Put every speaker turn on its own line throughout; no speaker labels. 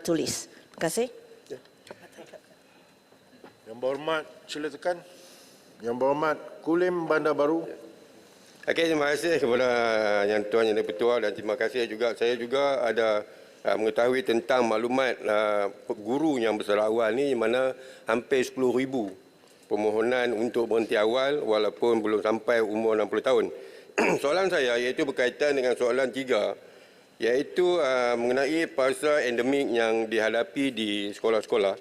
tulis. Terima kasih.
Yang berhormat, sila tekan. Yang berhormat, Kulim Bandar Baru.
Okey, terima kasih kepada Yang Tuan Yang Di-Pertua dan terima kasih juga. Saya juga ada mengetahui tentang maklumat guru yang bersalah awal ni, mana hampir 10,000 permohonan untuk berhenti awal walaupun belum sampai umur 60 tahun. Soalan saya iaitu berkaitan dengan soalan 3, iaitu mengenai pasal endemik yang dihadapi di sekolah-sekolah.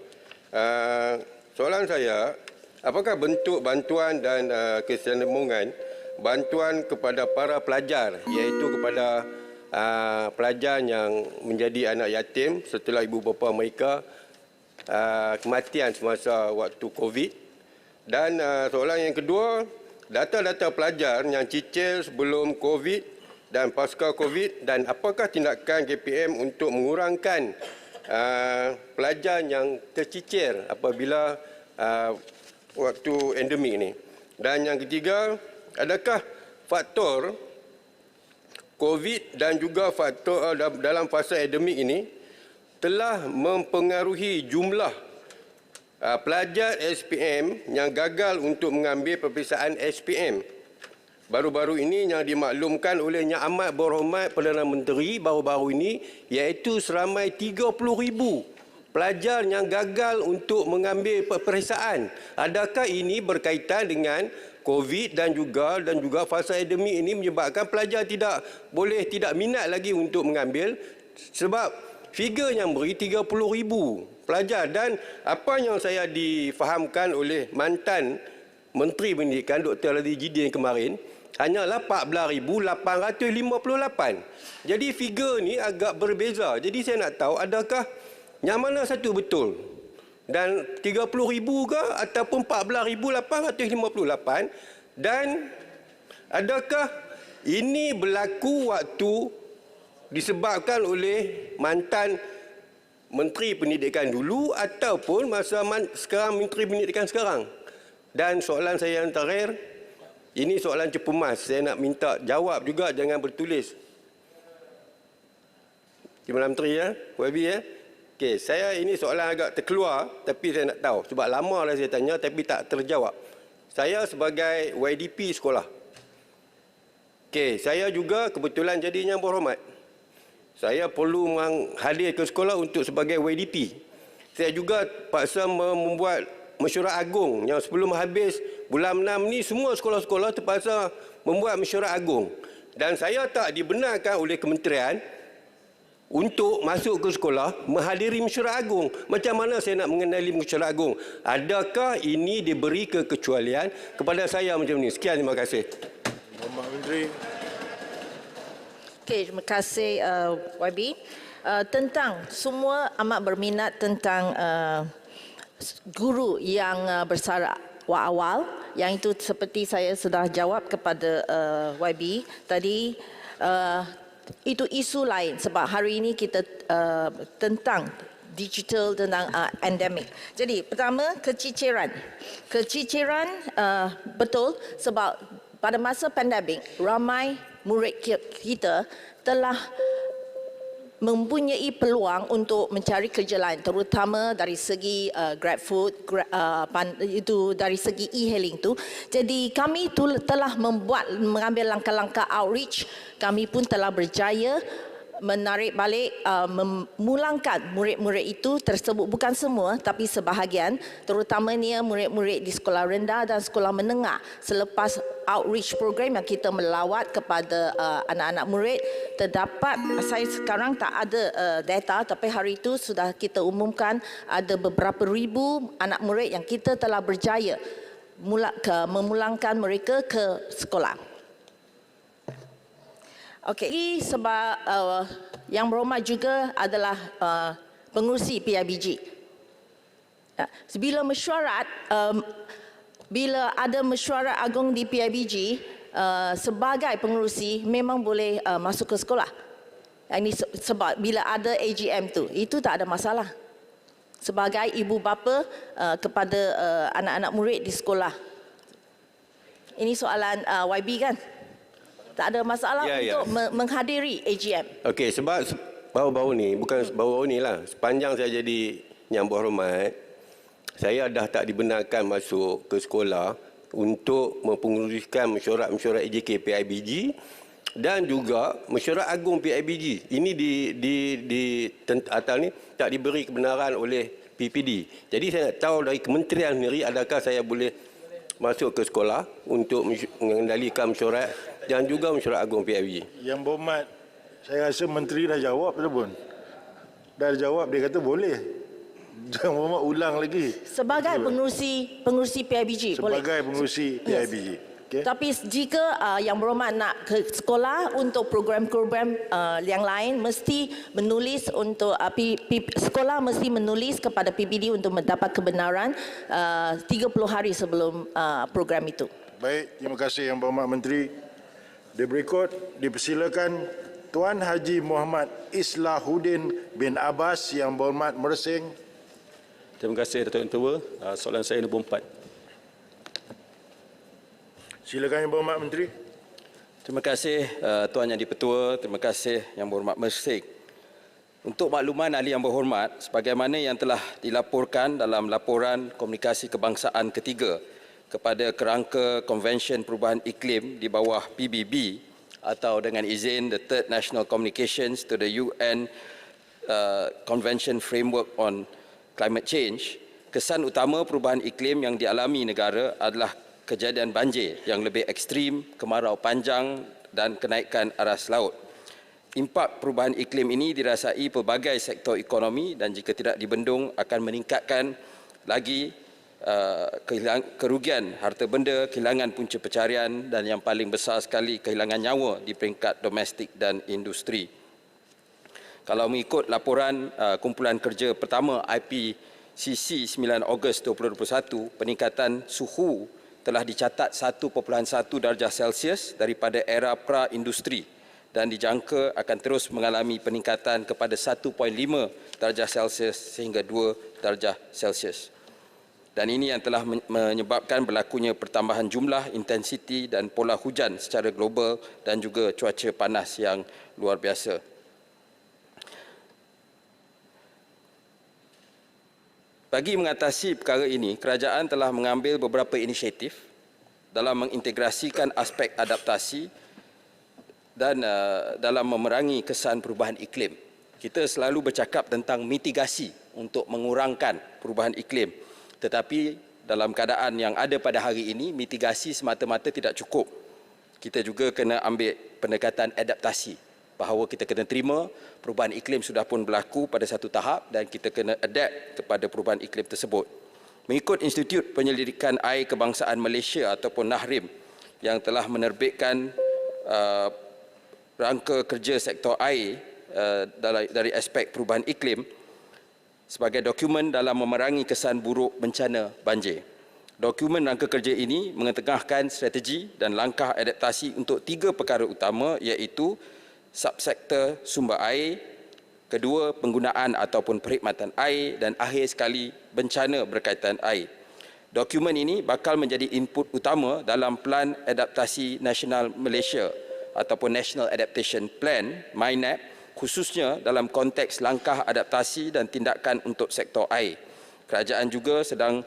Soalan saya, apakah bentuk bantuan dan kesinambungan bantuan kepada para pelajar, iaitu kepada pelajar yang menjadi anak yatim setelah ibu bapa mereka kematian semasa waktu COVID. Dan soalan yang kedua, data-data pelajar yang cicil sebelum COVID dan pasca COVID, dan apakah tindakan KPM untuk mengurangkan pelajar yang tercicir apabila waktu endemik ini. Dan yang ketiga, adakah faktor COVID dan juga faktor dalam fasa endemik ini telah mempengaruhi jumlah pelajar SPM yang gagal untuk mengambil peperiksaan SPM. Baru-baru ini yang dimaklumkan oleh Yang Amat Berhormat Perdana Menteri baru-baru ini, iaitu seramai 30,000 pelajar yang gagal untuk mengambil peperiksaan. Adakah ini berkaitan dengan COVID dan juga fasa endemik ini menyebabkan pelajar tidak minat lagi untuk mengambil, sebab figure yang beri 30,000 pelajar. Dan apa yang saya difahamkan oleh mantan Menteri Pendidikan Dr. Razzie Jidin kemarin, hanyalah 14,858. Jadi figure ni agak berbeza. Jadi saya nak tahu adakah yang mana satu betul? Dan 30,000 ke ataupun 14,858? Dan adakah ini berlaku waktu disebabkan oleh mantan Menteri Pendidikan dulu ataupun masa sekarang Menteri Pendidikan sekarang? Dan soalan saya yang terakhir, ini soalan cepumas. Saya nak minta jawab juga, jangan bertulis. Terima kasih Menteri, YB ya. Okey, saya ini soalan agak terkeluar, tapi saya nak tahu. Sebab lama dah saya tanya tapi tak terjawab. Saya sebagai YDP sekolah. Okey, saya juga kebetulan jadi Yang Berhormat. Saya perlu hadir ke sekolah untuk sebagai YDP. Saya juga paksa membuat mesyuarat agung yang sebelum habis bulan 6 ni semua sekolah-sekolah terpaksa membuat mesyuarat agung. Dan saya tak dibenarkan oleh kementerian untuk masuk ke sekolah menghadiri mesyuarat agung. Macam mana saya nak mengenali mesyuarat agung? Adakah ini diberi kekecualian kepada saya macam ni? Sekian, terima kasih.
Mohon Menteri.
Okey, terima kasih YB. Tentang semua amat berminat tentang guru yang bersarat awal, yang itu seperti saya sudah jawab kepada YB tadi, itu isu lain sebab hari ini kita tentang digital, tentang endemik. Jadi pertama, keciciran. Keciciran betul sebab pada masa pandemik ramai murid kita telah mempunyai peluang untuk mencari kerja lain, terutama dari segi GrabFood, itu dari segi e-hailing tu. Jadi kami telah mengambil langkah-langkah outreach. Kami pun telah berjaya menarik balik, memulangkan murid-murid itu tersebut, bukan semua tapi sebahagian, terutamanya murid-murid di sekolah rendah dan sekolah menengah. Selepas outreach program yang kita melawat kepada anak-anak murid, terdapat, saya sekarang tak ada data, tapi hari itu sudah kita umumkan ada beberapa ribu anak murid yang kita telah berjaya memulangkan mereka ke sekolah. Okey, sebab Yang Berhormat juga adalah pengurusi PIBG. Bila mesyuarat, bila ada mesyuarat agung di PIBG, sebagai pengurusi memang boleh masuk ke sekolah. Ini sebab bila ada AGM tu, itu tak ada masalah. Sebagai ibu bapa kepada anak-anak murid di sekolah. Ini soalan YB kan? Tak ada masalah untuk menghadiri AGM.
Okey, sebab baru-baru ni, bukan baru-baru ni lah, sepanjang saya jadi Yang Berhormat, saya dah tak dibenarkan masuk ke sekolah untuk mempenguruskan mesyuarat-mesyuarat EJK PIBG dan juga mesyuarat agung PIBG. Ini atas ni tak diberi kebenaran oleh PPD. Jadi saya nak tahu dari kementerian sendiri, adakah saya boleh masuk ke sekolah untuk mengendalikan mesyuarat dan juga mesyuarat agung PIBG.
Yang Berhormat, saya rasa menteri dah jawab tu pun. Dah jawab, dia kata boleh. Yang Berhormat ulang lagi.
Sebagai pengurusi PIBG, boleh?
Sebagai pengurusi PIBG. Okay.
Tapi jika Yang Berhormat nak ke sekolah untuk program-program yang lain, mesti menulis untuk sekolah mesti menulis kepada PPD untuk mendapat kebenaran 30 hari sebelum program itu.
Baik, terima kasih Yang Berhormat Menteri. Di berikut dipersilakan Tuan Haji Muhammad Islahuddin bin Abbas Yang Berhormat Mersing.
Terima kasih Datuk Ketua. Soalan saya nombor 4.
Silakan Yang Berhormat Menteri.
Terima kasih Tuan Yang Di-Pertua, terima kasih Yang Berhormat Mersing. Untuk makluman ahli Yang Berhormat, sebagaimana yang telah dilaporkan dalam laporan komunikasi kebangsaan ketiga kepada kerangka Konvensyen Perubahan Iklim di bawah PBB atau dengan izin the Third National Communications to the UN Convention Framework on Climate Change, kesan utama perubahan iklim yang dialami negara adalah kejadian banjir yang lebih ekstrim, kemarau panjang dan kenaikan aras laut. Impak perubahan iklim ini dirasai pelbagai sektor ekonomi dan jika tidak dibendung akan meningkatkan lagi kerugian harta benda, kehilangan punca pencarian dan yang paling besar sekali kehilangan nyawa di peringkat domestik dan industri. Kalau mengikut laporan kumpulan kerja pertama IPCC 9 Ogos 2021, peningkatan suhu telah dicatat 1.1 darjah Celsius daripada era pra-industri dan dijangka akan terus mengalami peningkatan kepada 1.5 darjah Celsius sehingga 2 darjah Celsius. Dan ini yang telah menyebabkan berlakunya pertambahan jumlah, intensiti dan pola hujan secara global dan juga cuaca panas yang luar biasa. Bagi mengatasi perkara ini, kerajaan telah mengambil beberapa inisiatif dalam mengintegrasikan aspek adaptasi dan dalam memerangi kesan perubahan iklim. Kita selalu bercakap tentang mitigasi untuk mengurangkan perubahan iklim. Tetapi dalam keadaan yang ada pada hari ini, mitigasi semata-mata tidak cukup. Kita juga kena ambil pendekatan adaptasi. Bahawa kita kena terima perubahan iklim sudah pun berlaku pada satu tahap dan kita kena adapt kepada perubahan iklim tersebut. Mengikut Institut Penyelidikan Air Kebangsaan Malaysia ataupun NAHRIM yang telah menerbitkan rangka kerja sektor air dari aspek perubahan iklim sebagai dokumen dalam memerangi kesan buruk bencana banjir. Dokumen rangka kerja ini mengetengahkan strategi dan langkah adaptasi untuk 3 perkara utama iaitu subsektor sumber air, kedua penggunaan ataupun perkhidmatan air dan akhir sekali bencana berkaitan air. Dokumen ini bakal menjadi input utama dalam Pelan Adaptasi Nasional Malaysia ataupun National Adaptation Plan (MINAP) khususnya dalam konteks langkah adaptasi dan tindakan untuk sektor air. Kerajaan juga sedang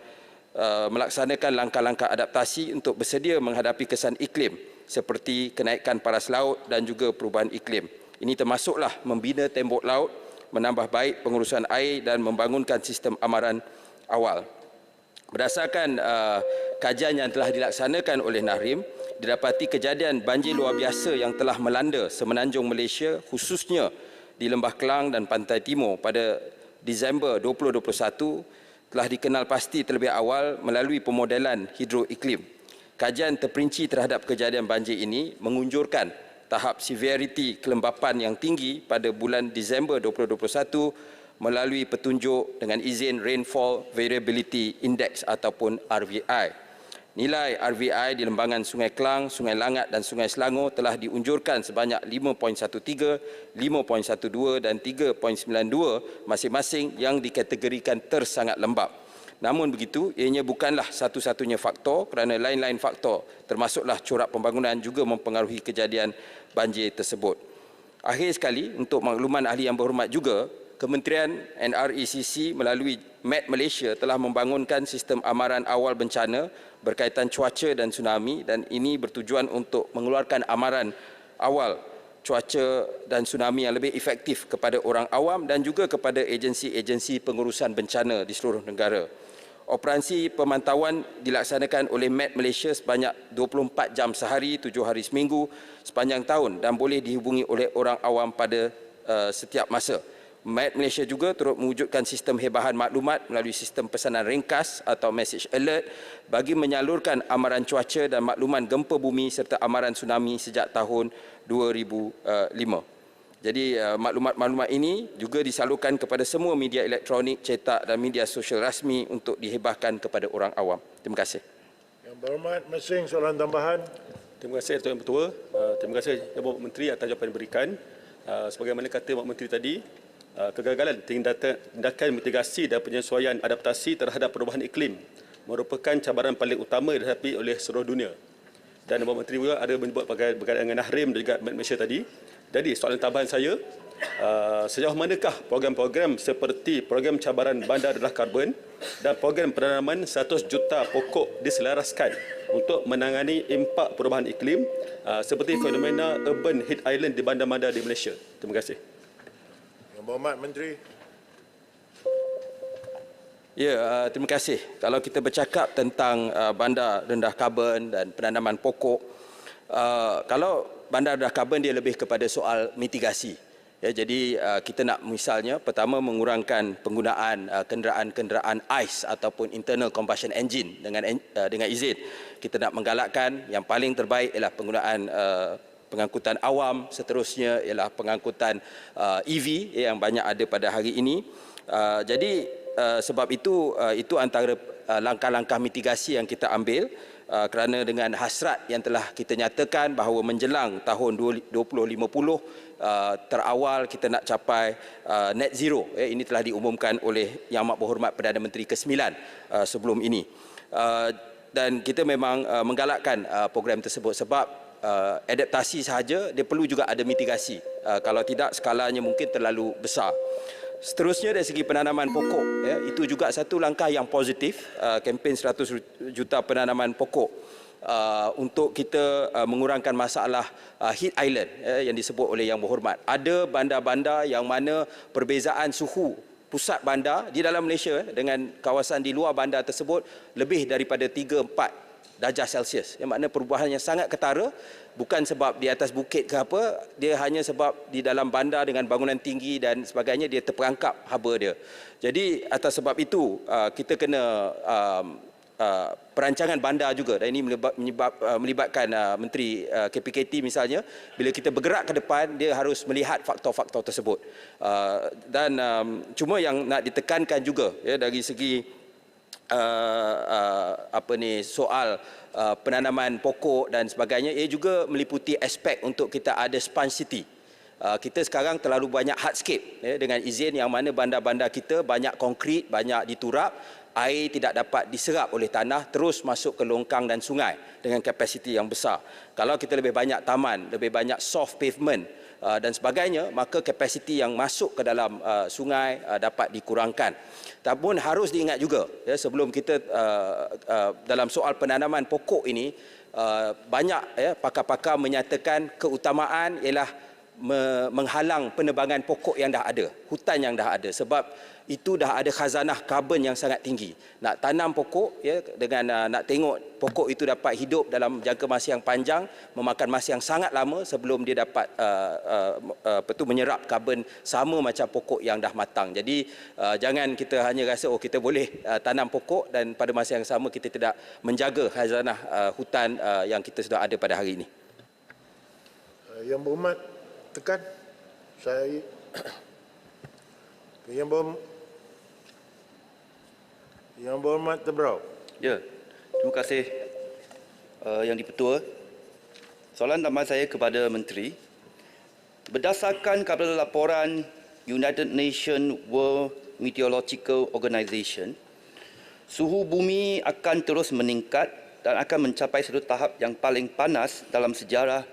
melaksanakan langkah-langkah adaptasi untuk bersedia menghadapi kesan iklim seperti kenaikan paras laut dan juga perubahan iklim. Ini termasuklah membina tembok laut, menambah baik pengurusan air dan membangunkan sistem amaran awal. Berdasarkan kajian yang telah dilaksanakan oleh NAHRIM, didapati kejadian banjir luar biasa yang telah melanda semenanjung Malaysia khususnya di Lembah Kelang dan Pantai Timur pada Disember 2021 telah dikenal pasti terlebih awal melalui pemodelan hidroiklim. Kajian terperinci terhadap kejadian banjir ini mengunjurkan tahap severity kelembapan yang tinggi pada bulan Disember 2021 melalui petunjuk dengan izin Rainfall Variability Index ataupun RVI. Nilai RVI di lembangan Sungai Kelang, Sungai Langat dan Sungai Selangor telah diunjurkan sebanyak 5.13, 5.12 dan 3.92 masing-masing yang dikategorikan tersangat lembap. Namun begitu, ianya bukanlah satu-satunya faktor kerana lain-lain faktor termasuklah corak pembangunan juga mempengaruhi kejadian banjir tersebut. Akhir sekali, untuk makluman ahli yang berhormat juga, Kementerian NRECC melalui MET Malaysia telah membangunkan sistem amaran awal bencana berkaitan cuaca dan tsunami, dan ini bertujuan untuk mengeluarkan amaran awal cuaca dan tsunami yang lebih efektif kepada orang awam dan juga kepada agensi-agensi pengurusan bencana di seluruh negara. Operasi pemantauan dilaksanakan oleh MET Malaysia sebanyak 24 jam sehari, 7 hari seminggu sepanjang tahun dan boleh dihubungi oleh orang awam pada setiap masa. MET Malaysia juga turut mewujudkan sistem hebahan maklumat melalui sistem pesanan ringkas atau message alert bagi menyalurkan amaran cuaca dan makluman gempa bumi serta amaran tsunami sejak tahun 2005. Jadi maklumat-maklumat ini juga disalurkan kepada semua media elektronik, cetak dan media sosial rasmi untuk dihebahkan kepada orang awam. Terima kasih.
Yang berhormat Mesing, soalan tambahan.
Terima kasih Tuan Ketua. Terima kasih Yang Berhormat Menteri atas jawapan yang diberikan. Sebagaimana kata Pak Menteri tadi, kegagalan tindakan mitigasi dan penyesuaian adaptasi terhadap perubahan iklim merupakan cabaran paling utama dihadapi oleh seluruh dunia. Dan Bapak Menteri juga ada menyebut berkaitan dengan Nahrim dan juga Malaysia tadi. Jadi soalan tambahan saya, sejauh manakah program-program seperti program cabaran bandar rendah karbon dan program penanaman 100 juta pokok diselaraskan untuk menangani impak perubahan iklim seperti fenomena urban heat island di bandar-bandar di Malaysia? Terima kasih.
Yang berhormat Menteri.
Ya, terima kasih. Kalau kita bercakap tentang bandar rendah karbon dan penanaman pokok, kalau bandar rendah karbon dia lebih kepada soal mitigasi. Ya, jadi kita nak misalnya pertama mengurangkan penggunaan kenderaan-kenderaan ICE ataupun internal combustion engine dengan izin. Kita nak menggalakkan yang paling terbaik ialah penggunaan pengangkutan awam, seterusnya ialah pengangkutan EV yang banyak ada pada hari ini. Jadi sebab itu antara langkah-langkah mitigasi yang kita ambil kerana dengan hasrat yang telah kita nyatakan bahawa menjelang tahun 2050 terawal kita nak capai net zero. Ini telah diumumkan oleh Yang Amat Berhormat Perdana Menteri ke-9 sebelum ini. Dan kita memang menggalakkan program tersebut sebab adaptasi sahaja dia perlu juga ada mitigasi. Kalau tidak skalanya mungkin terlalu besar. Seterusnya dari segi penanaman pokok, itu juga satu langkah yang positif, kempen 100 juta penanaman pokok untuk kita mengurangkan masalah heat island yang disebut oleh Yang Berhormat. Ada bandar-bandar yang mana perbezaan suhu pusat bandar di dalam Malaysia dengan kawasan di luar bandar tersebut lebih daripada 3-4 darjah Celsius. Yang makna perubahannya sangat ketara, bukan sebab di atas bukit ke apa, dia hanya sebab di dalam bandar dengan bangunan tinggi dan sebagainya dia terperangkap haba dia. Jadi atas sebab itu kita kena perancangan bandar juga, dan ini melibatkan Menteri KPKT misalnya. Bila kita bergerak ke depan, dia harus melihat faktor-faktor tersebut. Dan cuma yang nak ditekankan juga dari segi soal penanaman pokok dan sebagainya, ia juga meliputi aspek untuk kita ada sponge city. Kita sekarang terlalu banyak hardscape dengan izin yang mana bandar-bandar kita banyak konkrit, banyak diturap, air tidak dapat diserap oleh tanah terus masuk ke longkang dan sungai dengan kapasiti yang besar. Kalau kita lebih banyak taman, lebih banyak soft pavement dan sebagainya, maka kapasiti yang masuk ke dalam sungai dapat dikurangkan. Namun harus diingat juga, sebelum kita dalam soal penanaman pokok ini, banyak pakar-pakar menyatakan keutamaan ialah menghalang penebangan pokok yang dah ada, hutan yang dah ada, sebab itu dah ada khazanah karbon yang sangat tinggi. Nak tanam pokok dengan nak tengok pokok itu dapat hidup dalam jangka masa yang panjang, memakan masa yang sangat lama sebelum dia dapat menyerap karbon sama macam pokok yang dah matang. Jadi jangan kita hanya rasa kita boleh tanam pokok dan pada masa yang sama kita tidak menjaga khazanah hutan yang kita sudah ada pada hari ini.
Yang Berhormat tekan saya. Yang Berhormat Tebrau.
Ya, terima kasih Yang di-Pertua. Soalan tambahan saya kepada Menteri. Berdasarkan kepada laporan United Nations World Meteorological Organization, suhu bumi akan terus meningkat dan akan mencapai satu tahap yang paling panas dalam sejarah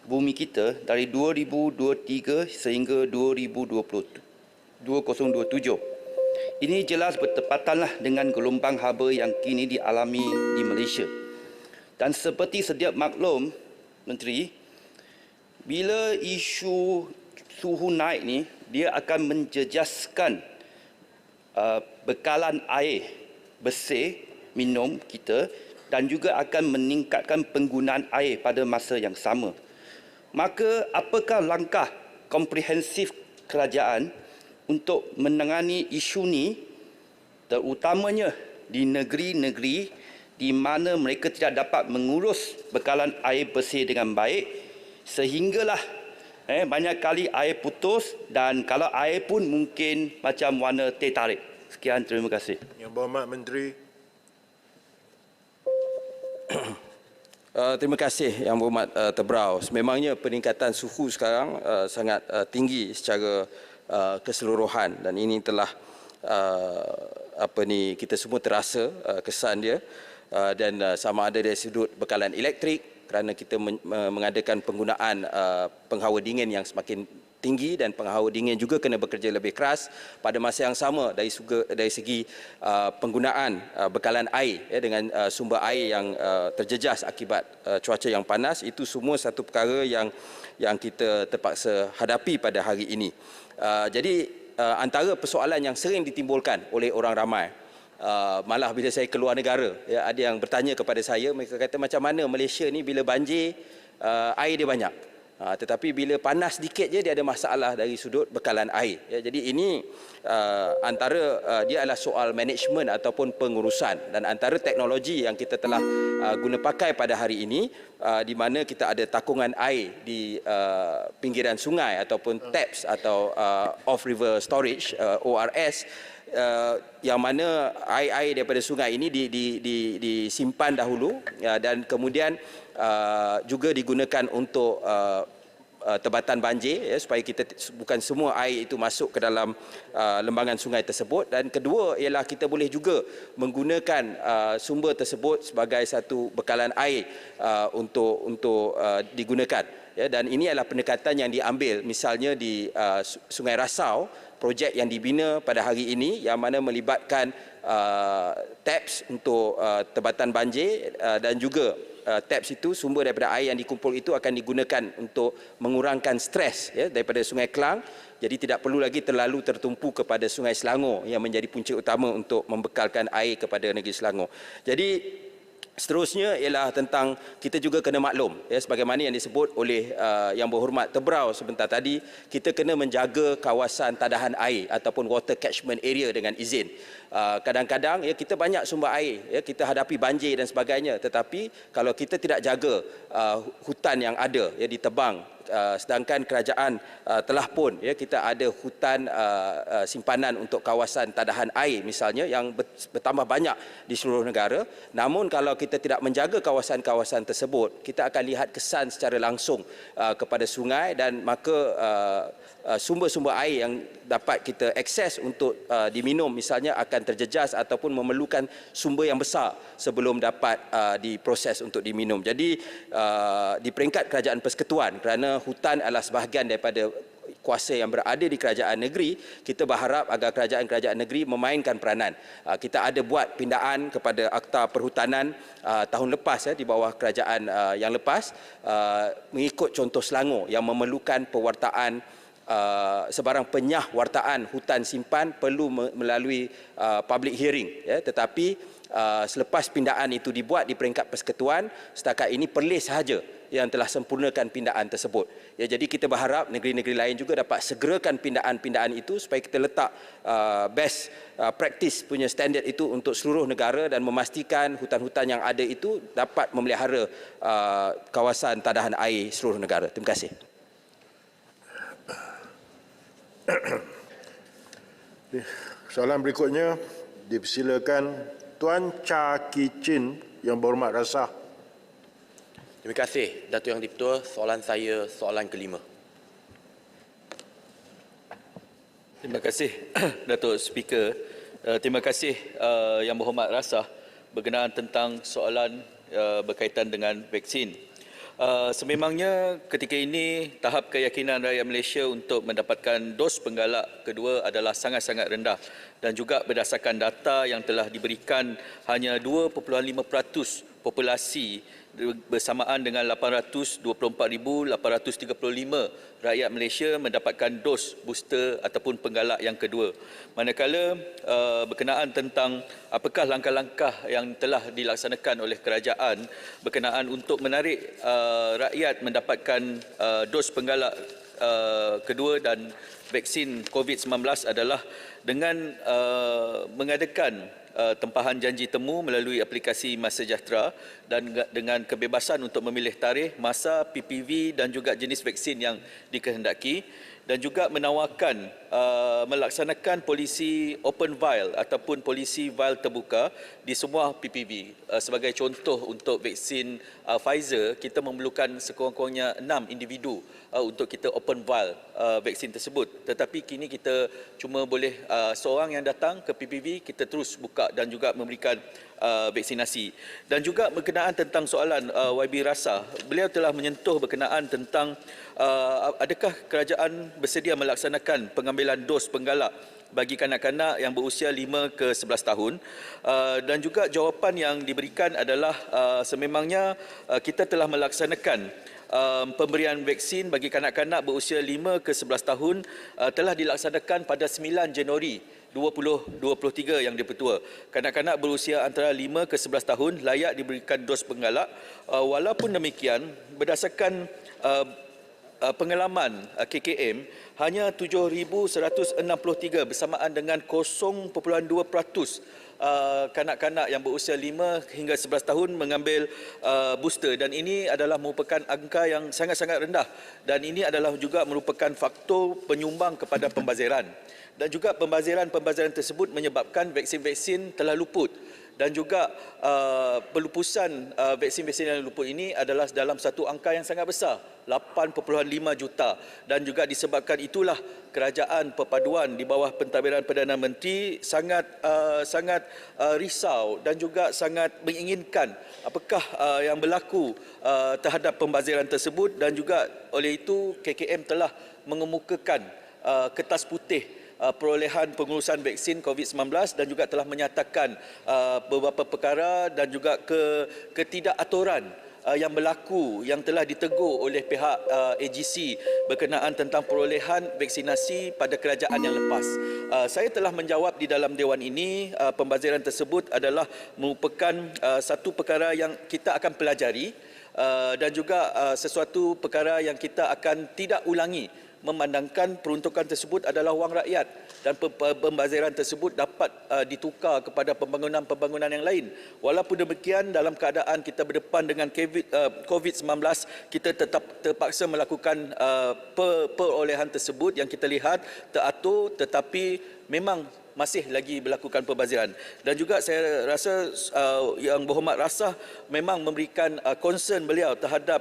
bumi kita dari 2023 sehingga 2027. Ini jelas bertepatanlah dengan gelombang haba yang kini dialami di Malaysia. Dan seperti sedia maklum, Menteri, bila isu suhu naik ni, dia akan menjejaskan bekalan air bersih minum kita dan juga akan meningkatkan penggunaan air pada masa yang sama. Maka apakah langkah komprehensif kerajaan untuk menangani isu ini, terutamanya di negeri-negeri di mana mereka tidak dapat mengurus bekalan air bersih dengan baik, sehinggalah banyak kali air putus dan kalau air pun mungkin macam warna teh tarik. Sekian, terima kasih.
Yang Berhormat Menteri.
Terima kasih Yang Berhormat Tebrau. Sememangnya peningkatan suhu sekarang sangat tinggi secara keseluruhan dan ini telah kita semua terasa kesan dia dan sama ada dari sudut bekalan elektrik kerana kita mengadakan penggunaan penghawa dingin yang semakin tinggi dan penghawa dingin juga kena bekerja lebih keras. Pada masa yang sama dari segi penggunaan bekalan air dengan sumber air yang terjejas akibat cuaca yang panas, itu semua satu perkara yang kita terpaksa hadapi pada hari ini. Jadi antara persoalan yang sering ditimbulkan oleh orang ramai, malah bila saya keluar negara, ada yang bertanya kepada saya, mereka kata macam mana Malaysia ni bila banjir air dia banyak. Tetapi bila panas sedikit je dia ada masalah dari sudut bekalan air. Jadi ini antara dia adalah soal management ataupun pengurusan dan antara teknologi yang kita telah guna pakai pada hari ini di mana kita ada takungan air di pinggiran sungai ataupun taps atau off river storage ORS. Yang mana air-air daripada sungai ini disimpan dahulu dan kemudian juga digunakan untuk tebatan banjir supaya kita bukan semua air itu masuk ke dalam lembangan sungai tersebut, dan kedua ialah kita boleh juga menggunakan sumber tersebut sebagai satu bekalan air untuk digunakan dan ini adalah pendekatan yang diambil misalnya di Sungai Rasau, projek yang dibina pada hari ini yang mana melibatkan taps untuk tebatan banjir dan juga taps itu sumber daripada air yang dikumpul itu akan digunakan untuk mengurangkan stres daripada Sungai Klang. Jadi tidak perlu lagi terlalu tertumpu kepada Sungai Selangor yang menjadi punca utama untuk membekalkan air kepada negeri Selangor. Jadi seterusnya ialah tentang kita juga kena maklum sebagaimana yang disebut oleh Yang Berhormat Tebrau sebentar tadi, kita kena menjaga kawasan tadahan air ataupun water catchment area dengan izin. Kadang-kadang kita banyak sumber air, kita hadapi banjir dan sebagainya, tetapi kalau kita tidak jaga hutan yang ada ditebang, sedangkan kerajaan telah pun kita ada hutan simpanan untuk kawasan tadahan air misalnya yang bertambah banyak di seluruh negara, namun kalau kita tidak menjaga kawasan-kawasan tersebut, kita akan lihat kesan secara langsung kepada sungai dan maka sumber-sumber air yang dapat kita akses untuk diminum misalnya akan terjejas ataupun memerlukan sumber yang besar sebelum dapat diproses untuk diminum. Jadi di peringkat Kerajaan Persekutuan, kerana hutan adalah sebahagian daripada kuasa yang berada di kerajaan negeri, kita berharap agar kerajaan-kerajaan negeri memainkan peranan. Kita ada buat pindaan kepada Akta Perhutanan tahun lepas di bawah kerajaan yang lepas, mengikut contoh Selangor yang memerlukan pewartaan sebarang penyah wartaan hutan simpan perlu melalui public hearing, tetapi selepas pindaan itu dibuat di peringkat persekutuan, setakat ini Perlis sahaja yang telah sempurnakan pindaan tersebut. Jadi kita berharap negeri-negeri lain juga dapat segerakan pindaan-pindaan itu supaya kita letak best practice punya standard itu untuk seluruh negara dan memastikan hutan-hutan yang ada itu dapat memelihara kawasan tadahan air seluruh negara. Terima kasih.
Soalan berikutnya dipersilakan Tuan Cha Kichin Yang Berhormat Rasah.
Terima kasih Datuk Yang Di-Pertua. Soalan saya soalan kelima.
Terima kasih Datuk Speaker. Terima kasih Yang Berhormat Rasah berkenaan tentang soalan berkaitan dengan vaksin. Sememangnya ketika ini tahap keyakinan rakyat Malaysia untuk mendapatkan dos penggalak kedua adalah sangat-sangat rendah dan juga berdasarkan data yang telah diberikan hanya 2.5% populasi bersamaan dengan 824,835 rakyat Malaysia mendapatkan dos booster ataupun penggalak yang kedua. Manakala berkenaan tentang apakah langkah-langkah yang telah dilaksanakan oleh kerajaan berkenaan untuk menarik rakyat mendapatkan dos penggalak kedua dan vaksin COVID-19 adalah dengan mengadakan tempahan janji temu melalui aplikasi MySejahtera dan dengan kebebasan untuk memilih tarikh, masa, PPV dan juga jenis vaksin yang dikehendaki dan juga menawarkan melaksanakan polisi open vial ataupun polisi vial terbuka di semua PPV. Sebagai contoh untuk vaksin Pfizer, kita memerlukan sekurang-kurangnya 6 individu untuk kita open vial vaksin tersebut. Tetapi kini kita cuma boleh seorang yang datang ke PPV, kita terus buka dan juga memberikan vaksinasi. Dan juga berkenaan tentang soalan YB Rasa, beliau telah menyentuh berkenaan tentang adakah kerajaan bersedia melaksanakan pengambilan dos penggalak bagi kanak-kanak yang berusia 5 ke 11 tahun. Dan juga jawapan yang diberikan adalah sememangnya kita telah melaksanakan pemberian vaksin bagi kanak-kanak berusia 5 ke 11 tahun telah dilaksanakan pada 9 Januari 2023 yang dipertua. Kanak-kanak berusia antara 5 ke 11 tahun layak diberikan dos penggalak. Walaupun demikian, berdasarkan pengalaman KKM, hanya 7,163 bersamaan dengan 0.2% kanak-kanak yang berusia 5 hingga 11 tahun mengambil booster, dan ini adalah merupakan angka yang sangat-sangat rendah dan ini adalah juga merupakan faktor penyumbang kepada pembaziran. Dan juga pembaziran tersebut menyebabkan vaksin-vaksin telah luput dan juga pelupusan vaksin-vaksin yang luput ini adalah dalam satu angka yang sangat besar, 8.5 juta, dan juga disebabkan itulah kerajaan perpaduan di bawah pentadbiran Perdana Menteri sangat risau dan juga sangat menginginkan apakah yang berlaku terhadap pembaziran tersebut, dan juga oleh itu KKM telah mengemukakan kertas putih perolehan pengurusan vaksin COVID-19 dan juga telah menyatakan beberapa perkara dan juga ketidakaturan yang berlaku yang telah ditegur oleh pihak AGC berkenaan tentang perolehan vaksinasi pada kerajaan yang lepas. Saya telah menjawab di dalam dewan ini, pembaziran tersebut adalah merupakan satu perkara yang kita akan pelajari dan juga sesuatu perkara yang kita akan tidak ulangi, memandangkan peruntukan tersebut adalah wang rakyat dan pembaziran tersebut dapat ditukar kepada pembangunan-pembangunan yang lain. Walaupun demikian, dalam keadaan kita berdepan dengan COVID-19, kita tetap terpaksa melakukan perolehan tersebut yang kita lihat teratur, tetapi memang masih lagi berlakukan pembaziran. Dan juga saya rasa Yang Berhormat Rasa memang memberikan concern beliau terhadap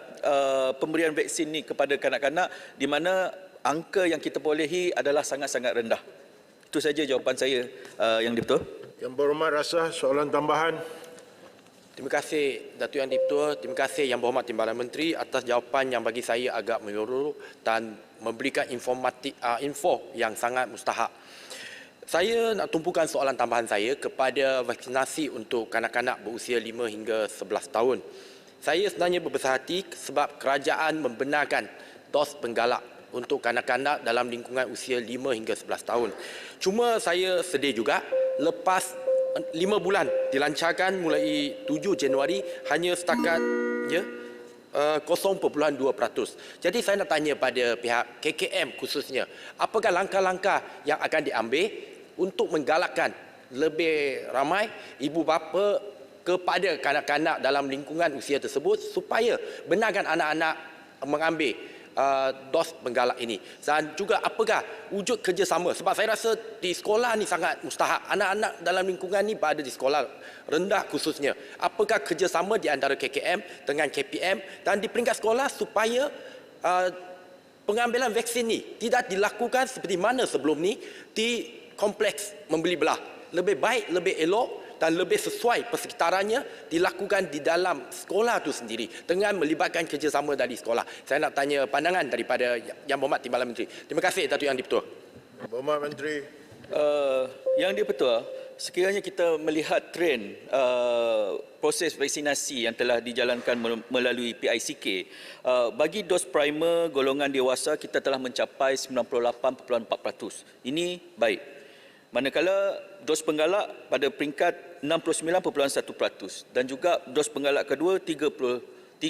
pemberian vaksin ini kepada kanak-kanak, di mana angka yang kita perolehi adalah sangat-sangat rendah. Itu saja jawapan saya, Yang Dipertua.
Yang Berhormat Rasa, soalan tambahan.
Terima kasih Datuk Yang Dipertua. Terima kasih Yang Berhormat Timbalan Menteri atas jawapan yang bagi saya agak menyeluruh dan memberikan info yang sangat mustahak. Saya nak tumpukan soalan tambahan saya kepada vaksinasi untuk kanak-kanak berusia 5 hingga 11 tahun. Saya sebenarnya berbesar hati sebab kerajaan membenarkan dos penggalak untuk kanak-kanak dalam lingkungan usia 5 hingga 11 tahun. Cuma saya sedih juga lepas 5 bulan dilancarkan mulai 7 Januari hanya setakat 0.2%. Jadi saya nak tanya pada pihak KKM khususnya, apakah langkah-langkah yang akan diambil untuk menggalakkan lebih ramai ibu bapa kepada kanak-kanak dalam lingkungan usia tersebut supaya benarkan anak-anak mengambil dos penggalak ini, dan juga apakah wujud kerjasama, sebab saya rasa di sekolah ni sangat mustahak, anak-anak dalam lingkungan ni berada di sekolah rendah khususnya, apakah kerjasama di antara KKM dengan KPM dan di peringkat sekolah supaya pengambilan vaksin ni tidak dilakukan seperti mana sebelum ni di kompleks membeli belah. Lebih baik, lebih elok dan lebih sesuai persekitarannya dilakukan di dalam sekolah itu sendiri dengan melibatkan kerjasama dari sekolah. Saya nak tanya pandangan daripada Yang Berhormat Timbalan Menteri. Terima kasih Datuk Yang di-Pertua.
Berhormat Menteri.
Yang di-Pertua, sekiranya kita melihat trend proses vaksinasi yang telah dijalankan melalui PICK, bagi dos primer golongan dewasa kita telah mencapai 98.4%. Ini baik. Manakala dos penggalak pada peringkat 69.1% dan juga dos penggalak kedua 3.5%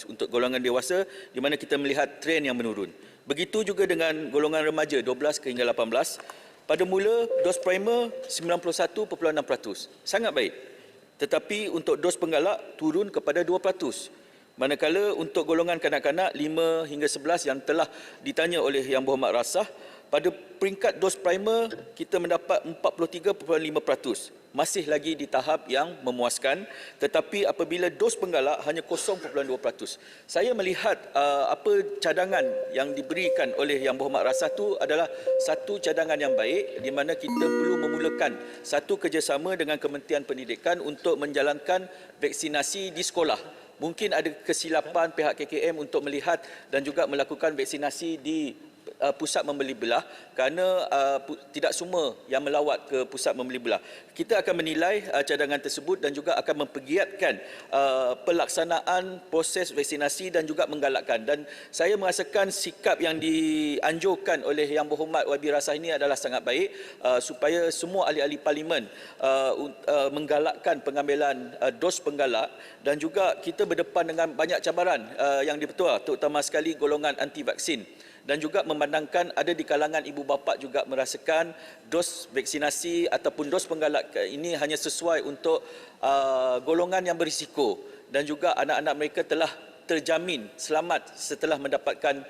untuk golongan dewasa, di mana kita melihat trend yang menurun. Begitu juga dengan golongan remaja 12 hingga 18. Pada mula dos primer 91.6%. Sangat baik. Tetapi untuk dos penggalak turun kepada 2%. Manakala untuk golongan kanak-kanak 5 hingga 11 yang telah ditanya oleh Yang Berhormat Rasah, pada peringkat dos primer kita mendapat 43.5%. Masih lagi di tahap yang memuaskan, tetapi apabila dos penggalak hanya 0.2%. Saya melihat apa cadangan yang diberikan oleh Yang Berhormat Rasah itu adalah satu cadangan yang baik, di mana kita perlu memulakan satu kerjasama dengan Kementerian Pendidikan untuk menjalankan vaksinasi di sekolah. Mungkin ada kesilapan pihak KKM untuk melihat dan juga melakukan vaksinasi di pusat membeli belah, kerana tidak semua yang melawat ke pusat membeli belah. Kita akan menilai cadangan tersebut dan juga akan mempergiatkan pelaksanaan proses vaksinasi dan juga menggalakkan. Dan saya merasakan sikap yang dianjurkan oleh Yang Berhormat YB Rasah ini adalah sangat baik, supaya semua ahli-ahli parlimen menggalakkan pengambilan dos penggalak, dan juga kita berdepan dengan banyak cabaran yang di-Pertua, terutama sekali golongan anti vaksin. Dan juga memandangkan ada di kalangan ibu bapa juga merasakan dos vaksinasi ataupun dos penggalak ini hanya sesuai untuk golongan yang berisiko, dan juga anak-anak mereka telah terjamin selamat setelah mendapatkan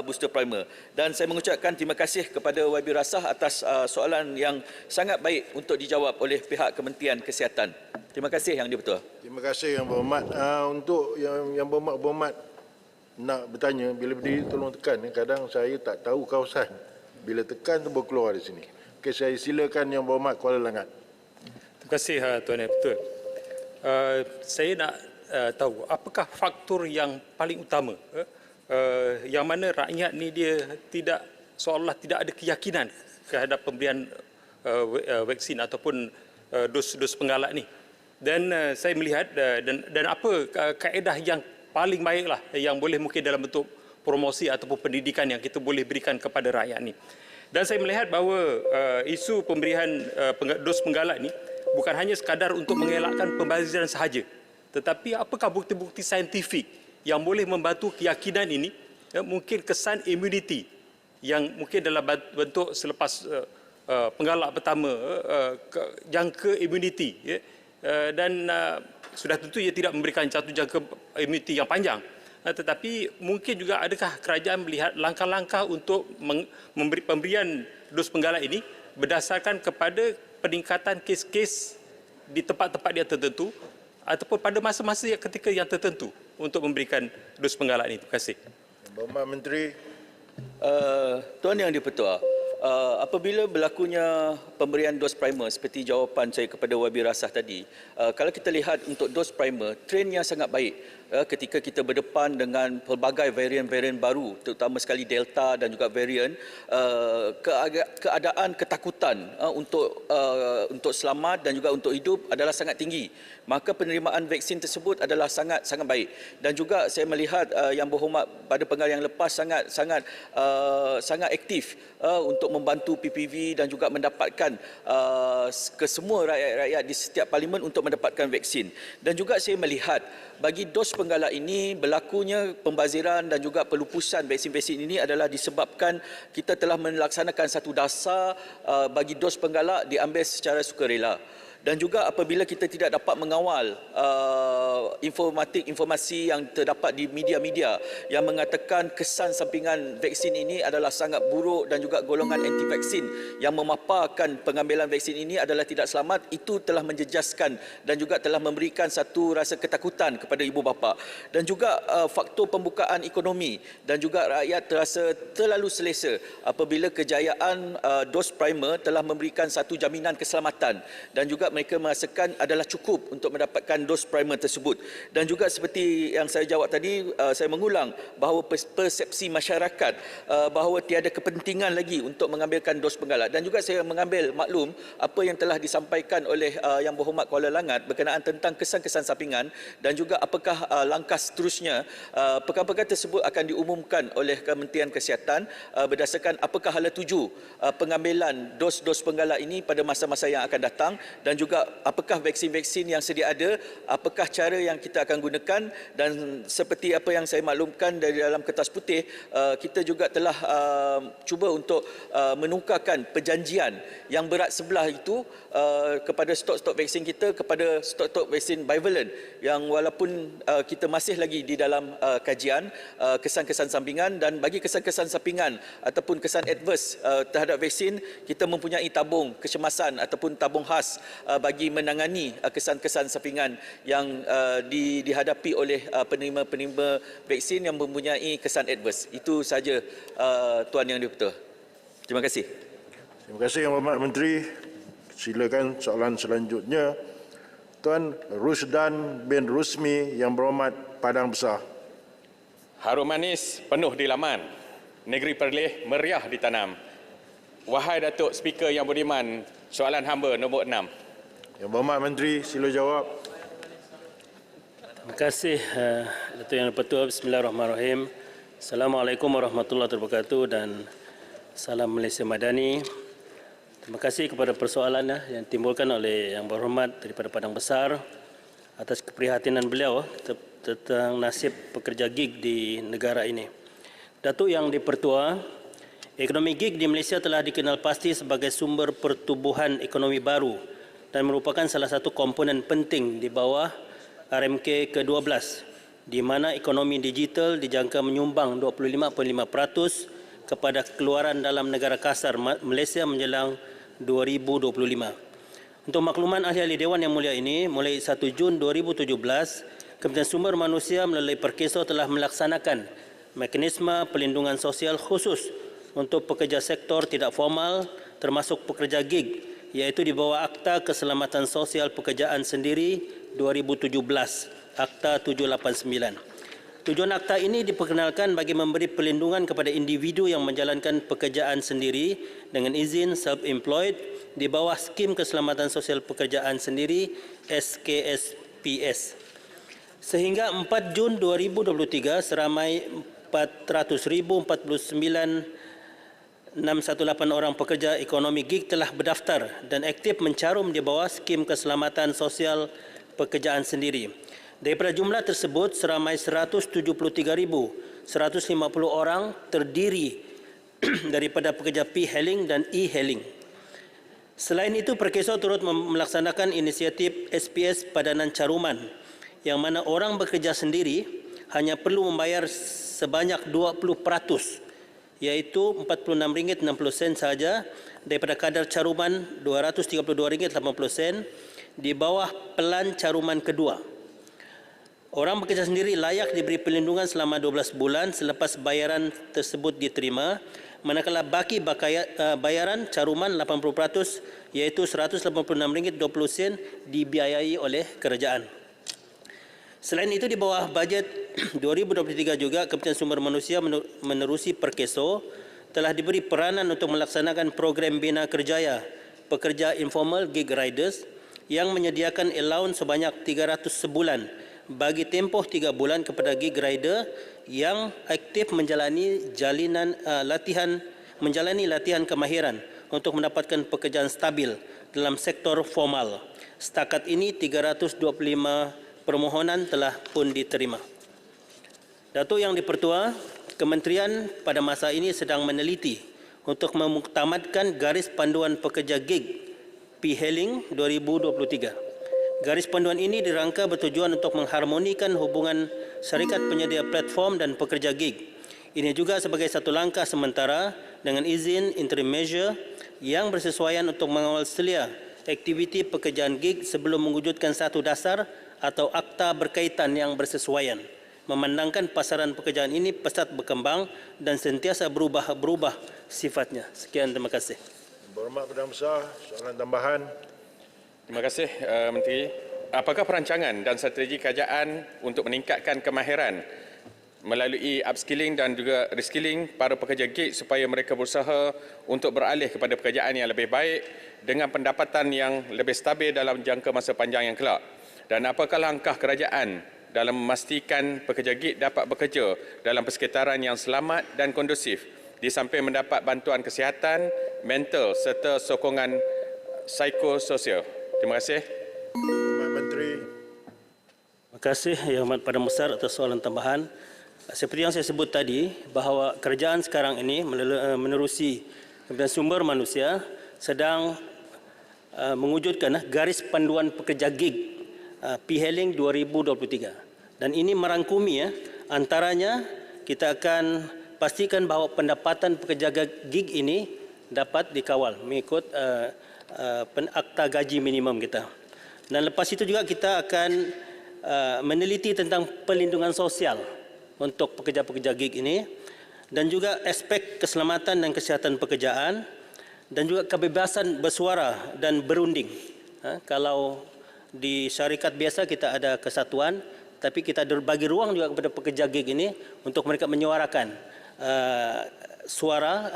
booster primer. Dan saya mengucapkan terima kasih kepada YB Rasah atas soalan yang sangat baik untuk dijawab oleh pihak Kementerian Kesihatan. Terima kasih Yang di-Pertua.
Terima kasih Yang Berhormat. Untuk Yang Berhormat nak bertanya, bila berdiri tolong tekan. Kadang saya tak tahu kawasan. Bila tekan tu baru keluar dari sini. Okey, saya silakan Yang Berhormat Kuala Langat.
Terima kasih Tuan Yang Betul. Saya nak tahu apakah faktor yang paling utama yang mana rakyat ni dia tidak, seolah tidak ada keyakinan terhadap pemberian vaksin ataupun dos penggalak ni. Dan saya melihat dan apa kaedah yang paling baiklah yang boleh mungkin dalam bentuk promosi ataupun pendidikan yang kita boleh berikan kepada rakyat ni. Dan saya melihat bahawa isu pemberian dos penggalak ni bukan hanya sekadar untuk mengelakkan pembaziran sahaja, tetapi apakah bukti-bukti saintifik yang boleh membantu keyakinan ini, mungkin kesan immunity yang mungkin dalam bentuk selepas penggalak pertama jangka immunity, dan sudah tentu ia tidak memberikan satu jangka immunity yang panjang, tetapi mungkin juga adakah kerajaan melihat langkah-langkah untuk memberi pemberian dos penggalak ini berdasarkan kepada peningkatan kes-kes di tempat-tempat yang tertentu ataupun pada masa-masa ketika yang tertentu untuk memberikan dos penggalak ini. Terima kasih.
Berhormat Menteri.
Tuan Yang di-Pertua, apabila berlakunya pemberian dos primer seperti jawapan saya kepada YB Rasah tadi, kalau kita lihat untuk dos primer, trendnya sangat baik ketika kita berdepan dengan pelbagai varian-varian baru, terutama sekali Delta dan juga varian, keadaan ketakutan untuk selamat dan juga untuk hidup adalah sangat tinggi. Maka penerimaan vaksin tersebut adalah sangat baik. Dan juga saya melihat Yang Berhormat pada penggal yang lepas sangat aktif untuk membantu PPV dan juga mendapatkan ke semua rakyat-rakyat di setiap parlimen untuk mendapatkan vaksin. Dan juga saya melihat bagi dos penggalak ini berlakunya pembaziran dan juga pelupusan vaksin-vaksin ini adalah disebabkan kita telah melaksanakan satu dasar bagi dos penggalak diambil secara sukarela. Dan juga apabila kita tidak dapat mengawal informasi yang terdapat di media-media yang mengatakan kesan sampingan vaksin ini adalah sangat buruk dan juga golongan anti-vaksin yang memaparkan melakukan pengambilan vaksin ini adalah tidak selamat, itu telah menjejaskan dan juga telah memberikan satu rasa ketakutan kepada ibu bapa. Dan juga faktor pembukaan ekonomi dan juga rakyat terasa terlalu selesa apabila kejayaan dos primer telah memberikan satu jaminan keselamatan dan juga mereka merasakan adalah cukup untuk mendapatkan dos primer tersebut. Dan juga seperti yang saya jawab tadi, saya mengulang bahawa persepsi masyarakat bahawa tiada kepentingan lagi untuk mengambilkan dos penggalak. Dan juga saya mengambil maklum apa yang telah disampaikan oleh Yang Berhormat Kuala Langat berkenaan tentang kesan-kesan sampingan dan juga apakah langkah seterusnya. Perkara-perkara tersebut akan diumumkan oleh Kementerian Kesihatan berdasarkan apakah hala tuju pengambilan dos-dos penggalak ini pada masa-masa yang akan datang dan juga apakah vaksin-vaksin yang sedia ada, apakah cara yang kita akan gunakan. Dan seperti apa yang saya maklumkan dari dalam kertas putih, kita juga telah cuba untuk menukarkan perjanjian yang berat sebelah itu kepada stok-stok vaksin kita kepada stok-stok vaksin bivalent yang walaupun kita masih lagi di dalam kajian kesan-kesan sampingan, dan bagi kesan-kesan sampingan ataupun kesan adverse terhadap vaksin, kita mempunyai tabung kecemasan ataupun tabung khas bagi menangani kesan-kesan sampingan yang dihadapi oleh penerima-penerima vaksin yang mempunyai kesan adverse. Itu saja Tuan Yang Dipertua. Terima kasih.
Terima kasih Yang Berhormat Menteri. Silakan soalan selanjutnya. Tuan Rusdan bin Rusmi Yang Berhormat Padang Besar.
Harum manis penuh di laman, negeri Perlis meriah ditanam. Wahai Datuk Speaker Yang Budiman, soalan hamba nombor 6.
Yang Berhormat Menteri, sila jawab.
Terima kasih Datuk Yang Dipertua. Bismillahirrahmanirrahim. Assalamualaikum warahmatullahi wabarakatuh dan salam Malaysia Madani. Terima kasih kepada persoalan yang timbulkan oleh Yang Berhormat daripada Padang Besar atas keprihatinan beliau tentang nasib pekerja gig di negara ini. Datuk Yang Dipertua, ekonomi gig di Malaysia telah dikenal pasti sebagai sumber pertumbuhan ekonomi baru dan merupakan salah satu komponen penting di bawah RMK ke-12, di mana ekonomi digital dijangka menyumbang 25.5% kepada keluaran dalam negara kasar Malaysia menjelang 2025. Untuk makluman ahli-ahli Dewan Yang Mulia ini, mulai 1 Jun 2017, Kementerian Sumber Manusia melalui Perkeso telah melaksanakan mekanisme pelindungan sosial khusus untuk pekerja sektor tidak formal termasuk pekerja gig, iaitu di bawah Akta Keselamatan Sosial Pekerjaan Sendiri 2017, Akta 789. Tujuan akta ini diperkenalkan bagi memberi perlindungan kepada individu yang menjalankan pekerjaan sendiri dengan izin self-employed di bawah Skim Keselamatan Sosial Pekerjaan Sendiri SKSPS. Sehingga 4 Jun 2023, seramai 400,049,618 orang pekerja ekonomi gig telah berdaftar dan aktif mencarum di bawah Skim Keselamatan Sosial Pekerjaan Sendiri. Daripada jumlah tersebut, seramai 173,150 orang terdiri daripada pekerja P-Hailing dan E-Hailing. Selain itu, Perkeso turut melaksanakan inisiatif SPS Padanan Caruman, yang mana orang bekerja sendiri hanya perlu membayar sebanyak 20%, iaitu RM46.60 sahaja daripada kadar caruman RM232.80 di bawah pelan caruman kedua. Orang bekerja sendiri layak diberi perlindungan selama 12 bulan selepas bayaran tersebut diterima, manakala baki bayaran caruman 80%, iaitu RM186.20 dibiayai oleh kerajaan. Selain itu, di bawah bajet 2023 juga, Kementerian Sumber Manusia menerusi Perkeso telah diberi peranan untuk melaksanakan program Bina Kerjaya Pekerja Informal Gig Riders yang menyediakan allowance sebanyak 300 sebulan bagi tempoh 3 bulan kepada gig rider yang aktif menjalani latihan kemahiran untuk mendapatkan pekerjaan stabil dalam sektor formal. Setakat ini 325 permohonan telah pun diterima. Datuk Yang Dipertua, Kementerian pada masa ini sedang meneliti untuk memuktamadkan Garis Panduan Pekerja Gig P-Hailing 2023. Garis panduan ini dirangka bertujuan untuk mengharmonikan hubungan syarikat penyedia platform dan pekerja gig. Ini juga sebagai satu langkah sementara dengan izin interim measure yang bersesuaian untuk mengawal selia aktiviti pekerjaan gig sebelum mewujudkan satu dasar atau akta berkaitan yang bersesuaian. Memandangkan pasaran pekerjaan ini pesat berkembang dan sentiasa berubah-berubah sifatnya. Sekian, terima kasih.
Berhormat Perdana Besar, soalan tambahan.
Terima kasih Menteri. Apakah perancangan dan strategi kerajaan untuk meningkatkan kemahiran melalui upskilling dan juga reskilling para pekerja gig supaya mereka berusaha untuk beralih kepada pekerjaan yang lebih baik dengan pendapatan yang lebih stabil dalam jangka masa panjang yang kelak? Dan apakah langkah kerajaan dalam memastikan pekerja gig dapat bekerja dalam persekitaran yang selamat dan kondusif di samping mendapat bantuan kesihatan, mental serta sokongan psikososial? Terima kasih.
Pak Menteri.
Terima kasih Yang Amat Perdana Besar atas soalan tambahan. Seperti yang saya sebut tadi, bahawa kerajaan sekarang ini menerusi Kementerian Sumber Manusia sedang mewujudkan garis panduan pekerja gig P-Hailing 2023. Dan ini merangkumi antaranya kita akan pastikan bahawa pendapatan pekerja gig ini dapat dikawal mengikut akta gaji minimum kita. Dan lepas itu juga kita akan meneliti tentang perlindungan sosial untuk pekerja-pekerja gig ini dan juga aspek keselamatan dan kesihatan pekerjaan dan juga kebebasan bersuara dan berunding. Kalau di syarikat biasa kita ada kesatuan, tapi kita bagi ruang juga kepada pekerja gig ini untuk mereka menyuarakan suara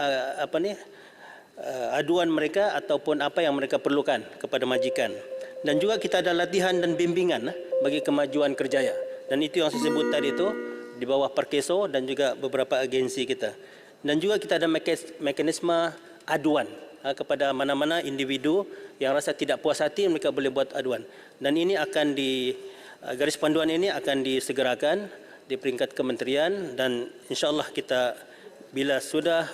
aduan mereka ataupun apa yang mereka perlukan kepada majikan. Dan juga kita ada latihan dan bimbingan bagi kemajuan kerjaya. Dan itu yang saya sebut tadi itu di bawah Parkeso dan juga beberapa agensi kita. Dan juga kita ada mekanisme aduan kepada mana-mana individu yang rasa tidak puas hati, mereka boleh buat aduan. Dan ini akan garis panduan ini akan disegerakan di peringkat kementerian dan insya-Allah kita bila sudah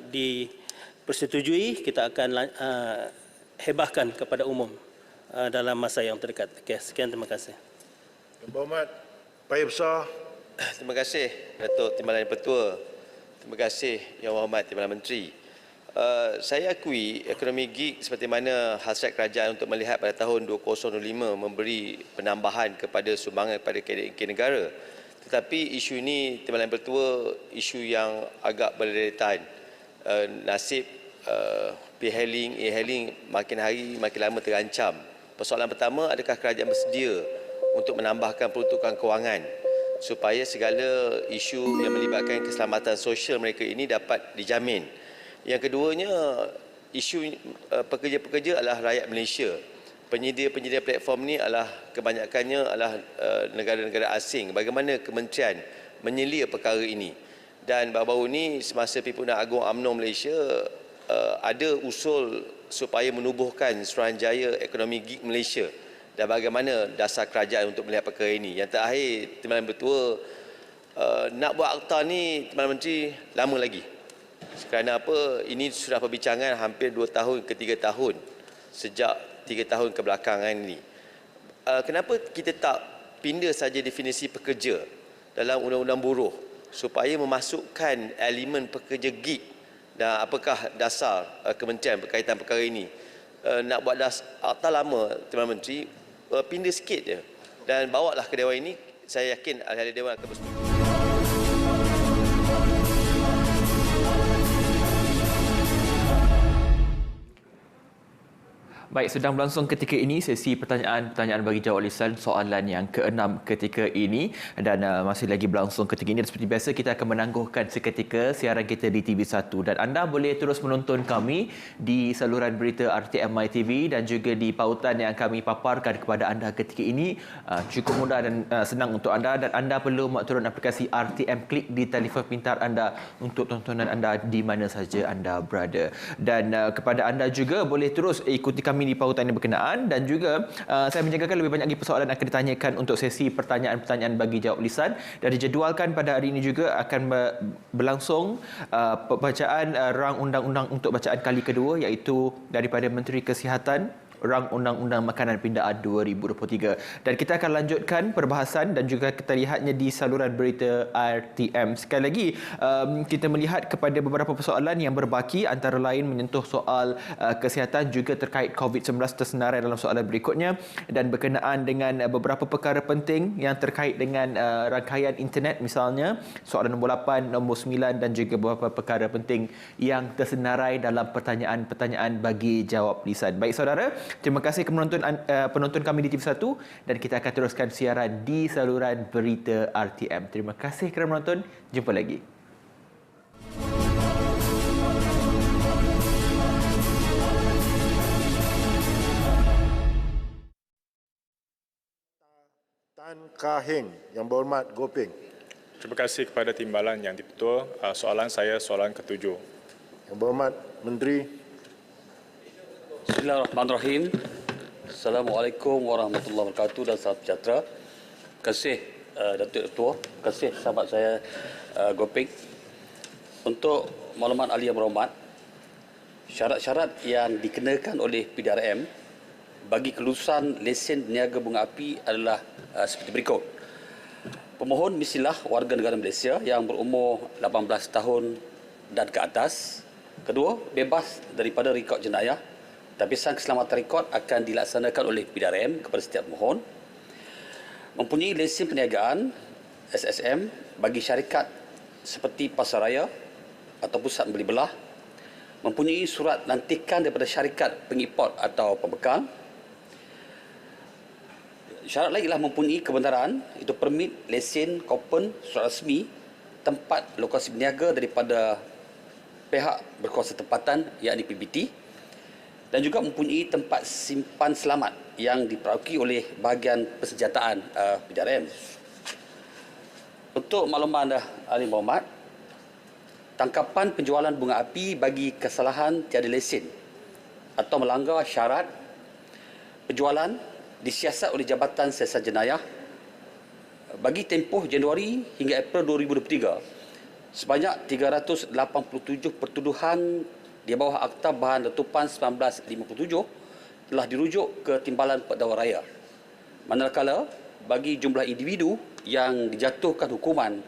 dipersetujui kita akan hebahkan kepada umum dalam masa yang terdekat. Okay, sekian, terima kasih.
Yang Berhormat Pak Yang Besar.
Terima kasih Datuk Timbalan Petua. Terima kasih Yang Berhormat Timbalan Menteri. Saya akui ekonomi gig seperti mana hasrat kerajaan untuk melihat pada tahun 2025 memberi penambahan kepada sumbangan kepada KDNK negara. Tetapi isu ini Timbalan Petua isu yang agak berderetan. Nasib P-Hailing, E-Hailing makin hari makin lama terancam. Persoalan pertama, adakah kerajaan bersedia untuk menambahkan peruntukan kewangan supaya segala isu yang melibatkan keselamatan sosial mereka ini dapat dijamin. Yang keduanya, isu pekerja-pekerja adalah rakyat Malaysia. Penyedia-penyedia platform ini adalah kebanyakannya adalah negara-negara asing. Bagaimana kementerian menyelia perkara ini? Dan baru-baru ini semasa Pimpinan Agung UMNO Malaysia ada usul supaya menubuhkan Suruhanjaya Ekonomi Gig Malaysia. Dan bagaimana dasar kerajaan untuk melihat perkara ini? Yang terakhir, Timbalan Petua, nak buat akta ni Timbalan Menteri lama lagi. Kerana apa? Ini sudah perbincangan hampir 2 tahun ke 3 tahun sejak 3 tahun kebelakangan ini. Kenapa kita tak pindah saja definisi pekerja dalam undang-undang buruh supaya memasukkan elemen pekerja gig dan apakah dasar kementerian berkaitan perkara ini? Nak buat akta lama, Timbalan Menteri, pindah sikit je dan bawalah ke Dewan ini. Saya yakin ahli-ahli Dewan akan bersetuju.
Baik, sedang berlangsung ketika ini sesi pertanyaan bagi jawab lisan soalan yang ke-6 ketika ini dan masih lagi berlangsung ketika ini. Dan seperti biasa kita akan menangguhkan seketika siaran kita di TV1 dan anda boleh terus menonton kami di saluran berita RTMI TV dan juga di pautan yang kami paparkan kepada anda ketika ini. Cukup mudah dan senang untuk anda dan anda perlu turun aplikasi RTM Klik di telefon pintar anda untuk tontonan anda di mana saja anda berada. Dan kepada anda juga boleh terus ikuti kami di pautan yang berkenaan dan juga saya menjangkakan lebih banyak lagi persoalan akan ditanyakan untuk sesi pertanyaan-pertanyaan bagi jawab lisan dan dijadualkan pada hari ini juga akan berlangsung pembacaan rang undang-undang untuk bacaan kali kedua iaitu daripada Menteri Kesihatan Rang Undang-Undang Makanan Pindaan 2023. Dan kita akan lanjutkan perbahasan dan juga kita lihatnya di saluran berita RTM. Sekali lagi, kita melihat kepada beberapa persoalan yang berbaki, antara lain menyentuh soal kesihatan juga terkait COVID-19 tersenarai dalam soalan berikutnya, dan berkenaan dengan beberapa perkara penting yang terkait dengan rangkaian internet, misalnya soalan nombor 8, nombor 9 dan juga beberapa perkara penting yang tersenarai dalam pertanyaan-pertanyaan bagi jawab lisan. Baik saudara, terima kasih kepada penonton kami di TV1 dan kita akan teruskan siaran di saluran berita RTM. Terima kasih kerana menonton. Jumpa lagi.
Tan Kaheng, Yang Berhormat Gopeng.
Terima kasih kepada timbalan Yang di-Pertua. Soalan saya soalan ke-7.
Yang Berhormat Menteri.
Bismillahirrahmanirrahim. Assalamualaikum warahmatullahi wabarakatuh dan salam sejahtera. Terima kasih Datuk Ketua, terima kasih sahabat saya Gopeng. Untuk maklumat ahli yang berhormat, syarat-syarat yang dikenakan oleh PDRM bagi kelulusan lesen niaga bunga api adalah seperti berikut. Pemohon mestilah warga negara Malaysia yang berumur 18 tahun dan ke atas. Kedua, bebas daripada rekod jenayah. Tapisan keselamatan rekod akan dilaksanakan oleh PDRM kepada setiap pemohon. Mempunyai lesen perniagaan SSM bagi syarikat seperti pasaraya atau pusat membeli belah. Mempunyai surat lantikan daripada syarikat pengimport atau pembekal. Syarat lain ialah mempunyai kebenaran, itu permit, lesen, kopen, surat rasmi, tempat lokasi berniaga daripada pihak berkuasa tempatan, yakni PBT, dan juga mempunyai tempat simpan selamat yang diperauki oleh bahagian persenjataan PDRM. Untuk makluman ahli berhormat, tangkapan penjualan bunga api bagi kesalahan tiada lesen atau melanggar syarat penjualan disiasat oleh Jabatan Siasat Jenayah bagi tempoh Januari hingga April 2023 sebanyak 387 pertuduhan di bawah Akta Bahan Letupan 1957 telah dirujuk ke Timbalan Pendakwa Raya. Manakala bagi jumlah individu yang dijatuhkan hukuman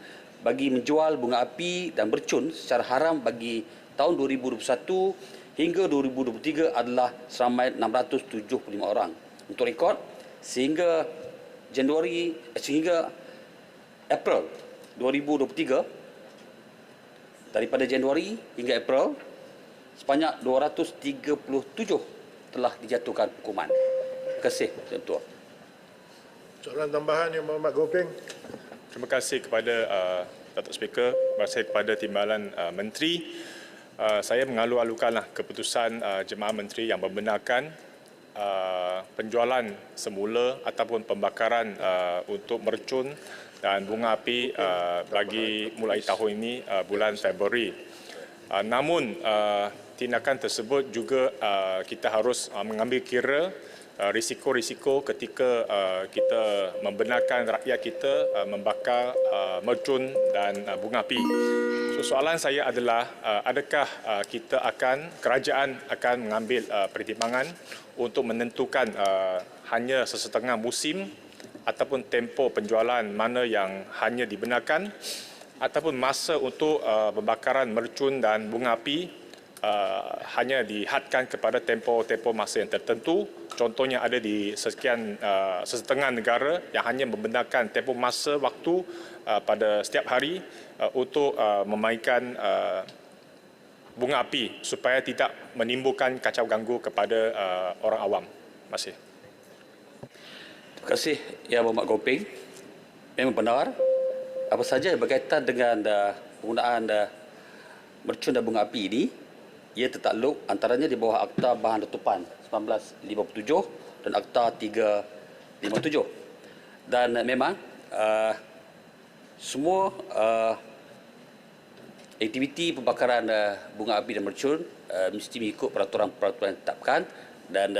bagi menjual bunga api dan bercun secara haram bagi tahun 2021 hingga 2023 adalah seramai 675 orang. Untuk rekod, sehingga April 2023, daripada Januari hingga April, sebanyak 237 telah dijatuhkan hukuman. Terima kasih, Tuan Ketua.
Soalan tambahan Yang Berhormat Gopeng.
Terima kasih kepada Datuk Speaker, terima kasih kepada timbalan Menteri. Saya mengalu-alukanlah keputusan Jemaah Menteri yang membenarkan penjualan semula ataupun pembakaran untuk mercun dan bunga api bagi mulai tahun ini bulan Februari. Namun tindakan tersebut juga kita harus mengambil kira risiko-risiko ketika kita membenarkan rakyat kita membakar mercun dan bunga api. So, soalan saya adalah adakah kerajaan akan mengambil pertimbangan untuk menentukan hanya sesetengah musim ataupun tempoh penjualan mana yang hanya dibenarkan ataupun masa untuk pembakaran mercun dan bunga api hanya dihadkan kepada tempoh masa yang tertentu. Contohnya ada di sesetengah negara yang hanya membenarkan tempoh masa waktu pada setiap hari untuk memainkan bunga api supaya tidak menimbulkan kacau ganggu kepada orang awam. Terima kasih.
Terima kasih Yang Berhormat Gopeng. Memang benar, apa saja yang berkaitan dengan penggunaan mercun dan bunga api ini, ia tertakluk antaranya di bawah Akta Bahan Letupan 1957 dan Akta 357. Dan memang semua aktiviti pembakaran bunga api dan mercun mesti mengikut peraturan-peraturan yang ditetapkan, dan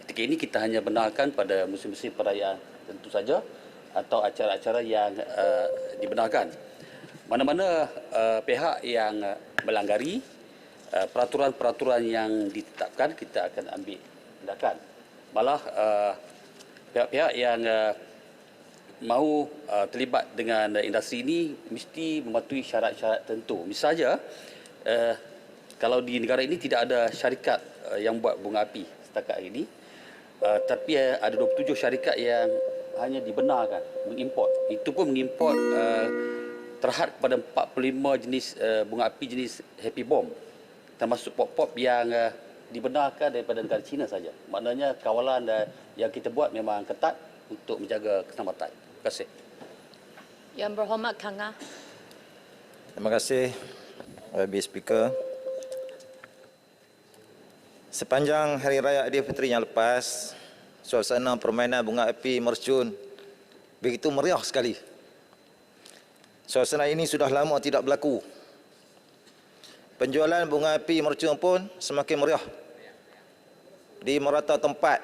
ketika ini kita hanya benarkan pada musim-musim perayaan tentu saja atau acara-acara yang dibenarkan. Mana-mana pihak yang melanggari peraturan-peraturan yang ditetapkan, kita akan ambil tindakan. Malah pihak-pihak yang mahu terlibat dengan industri ini mesti mematuhi syarat-syarat tertentu. Misalnya, kalau di negara ini tidak ada syarikat yang buat bunga api setakat ini, tapi ada 27 syarikat yang hanya dibenarkan mengimport. Itu pun mengimport terhad kepada 45 jenis bunga api jenis Happy Bomb, termasuk pop-pop yang dibenarkan daripada negara China saja. Maknanya kawalan yang kita buat memang ketat untuk menjaga keselamatan. Terima kasih.
Yang Berhormat Kanga.
Terima kasih, Habib Speaker. Sepanjang Hari Raya Aidilfitri yang lepas, suasana permainan bunga api mercun begitu meriah sekali. Suasana ini sudah lama tidak berlaku. Penjualan bunga api mercun pun semakin meriah. Di merata tempat,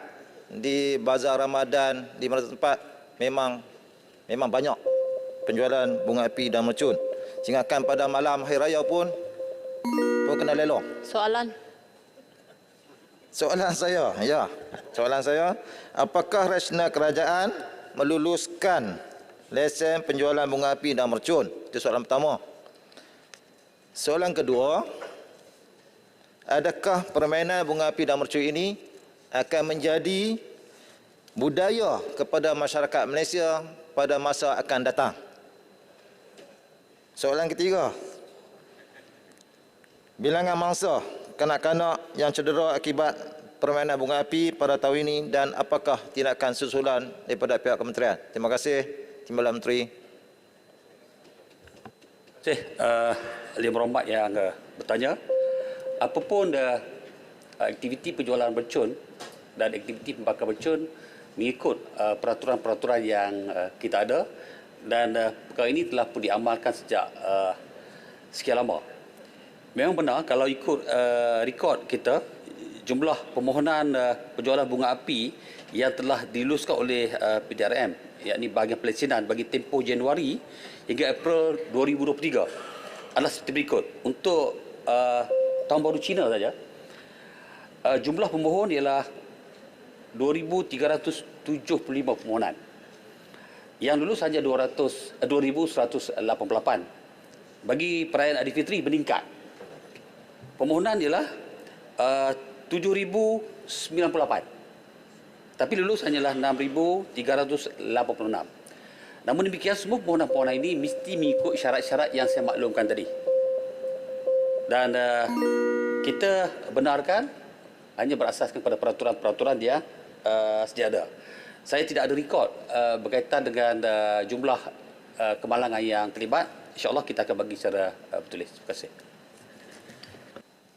di bazar Ramadan, di merata tempat memang banyak penjualan bunga api dan mercun. Sehinggakan pada malam Hari Raya pun kena lelong. Soalan saya, apakah rasional kerajaan meluluskan lesen penjualan bunga api dan mercun? Itu soalan pertama. Soalan kedua, adakah permainan bunga api dan mercun ini akan menjadi budaya kepada masyarakat Malaysia pada masa akan datang? Soalan ketiga, bilangan mangsa kanak-kanak yang cedera akibat permainan bunga api pada tahun ini dan apakah tindakan susulan daripada pihak kementerian? Terima kasih, Timbalan Menteri.
Terima kasih Ahli Berhormat yang bertanya. Apapun aktiviti penjualan bercun dan aktiviti pembakar bercun mengikut peraturan-peraturan yang kita ada, dan perkara ini telah pun diamalkan sejak sekian lama. Memang benar kalau ikut rekod kita, jumlah permohonan penjualan bunga api yang telah diluluskan oleh PDRM, yakni bahagian pelaksanaan bagi tempoh Januari hingga April 2023 adalah seperti berikut. Untuk tahun baru Cina saja, jumlah pemohon ialah 2,375 permohonan. Yang lulus hanya 2,188. Bagi perayaan Aidilfitri meningkat. Permohonan ialah 7,098. Tapi lulus hanyalah 6,386. Namun demikian, semua permohonan-permohonan ini mesti mengikut syarat-syarat yang saya maklumkan tadi. Dan kita benarkan hanya berasaskan pada peraturan-peraturan dia sedia ada. Saya tidak ada rekod berkaitan dengan jumlah kemalangan yang terlibat. InsyaAllah kita akan bagi secara bertulis. Terima kasih.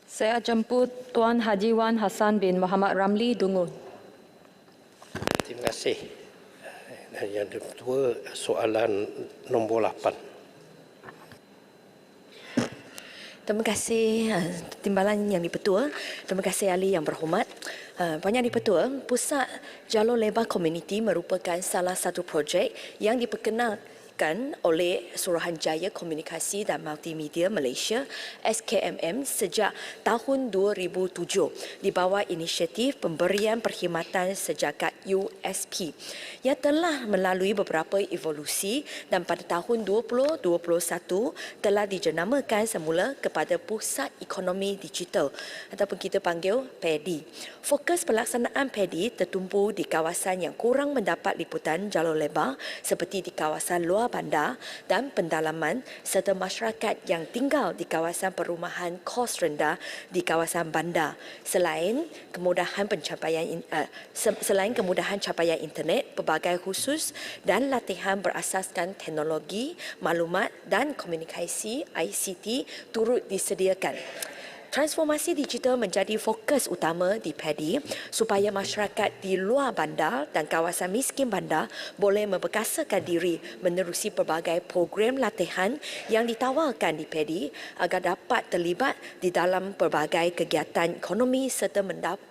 Saya jemput Tuan Haji Wan Hassan bin Muhammad Ramli Dungun.
Terima kasih. Dan yang kedua, soalan nombor 8.
Terima kasih Timbalan Yang di-Pertua. Terima kasih Ahli Yang Berhormat. Puan Yang di-Pertua, Pusat Jalur Lebar Komuniti merupakan salah satu projek yang diperkenalkan oleh Suruhanjaya Komunikasi dan Multimedia Malaysia SKMM sejak tahun 2007 di bawah inisiatif pemberian perkhidmatan sejagat USP yang telah melalui beberapa evolusi dan pada tahun 2021 telah dijenamakan semula kepada Pusat Ekonomi Digital ataupun kita panggil PEDI. Fokus pelaksanaan PEDI tertumpu di kawasan yang kurang mendapat liputan jalur lebar seperti di kawasan luar bandar dan pendalaman serta masyarakat yang tinggal di kawasan perumahan kos rendah di kawasan bandar. Selain kemudahan capaian internet, pelbagai khusus dan latihan berasaskan teknologi, maklumat dan komunikasi ICT turut disediakan. Transformasi digital menjadi fokus utama di PEDI supaya masyarakat di luar bandar dan kawasan miskin bandar boleh memperkasakan diri menerusi pelbagai program latihan yang ditawarkan di PEDI agar dapat terlibat di dalam pelbagai kegiatan ekonomi serta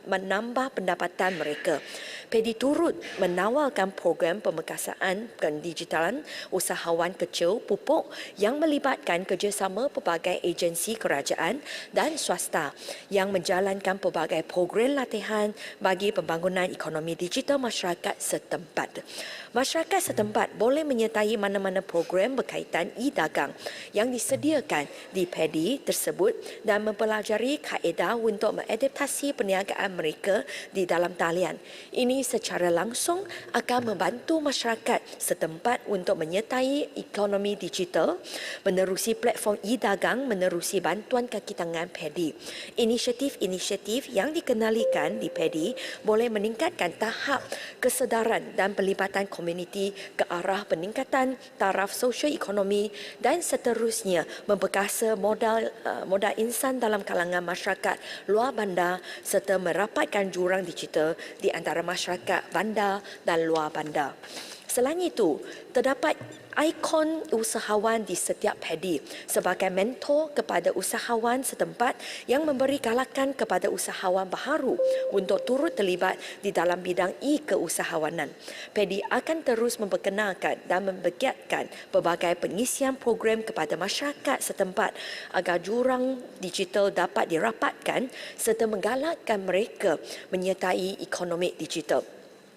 menambah pendapatan mereka. PEDI turut menawarkan program pemerkasaan pendigitalan usahawan kecil pupuk yang melibatkan kerjasama pelbagai agensi kerajaan dan
swasta yang menjalankan pelbagai program latihan bagi pembangunan ekonomi digital masyarakat setempat. Masyarakat setempat boleh menyertai mana-mana program berkaitan e-dagang yang disediakan di PADI tersebut dan mempelajari kaedah untuk mengadaptasi perniagaan mereka di dalam talian. Ini secara langsung akan membantu masyarakat setempat untuk menyertai ekonomi digital, menerusi platform e-dagang, menerusi bantuan kaki tangan PADI. Inisiatif-inisiatif yang dikenalikan di PADI boleh meningkatkan tahap kesedaran dan pelibatan komuniti ke arah peningkatan taraf sosio-ekonomi dan seterusnya memperkasa modal insan dalam kalangan masyarakat luar bandar serta merapatkan jurang digital di antara masyarakat bandar dan luar bandar. Selain itu, terdapat ikon usahawan di setiap PADI sebagai mentor kepada usahawan setempat yang memberi galakan kepada usahawan baharu untuk turut terlibat di dalam bidang e-keusahawanan. PADI akan terus memperkenalkan dan membergiatkan pelbagai pengisian program kepada masyarakat setempat agar jurang digital dapat dirapatkan serta menggalakkan mereka menyertai ekonomi digital.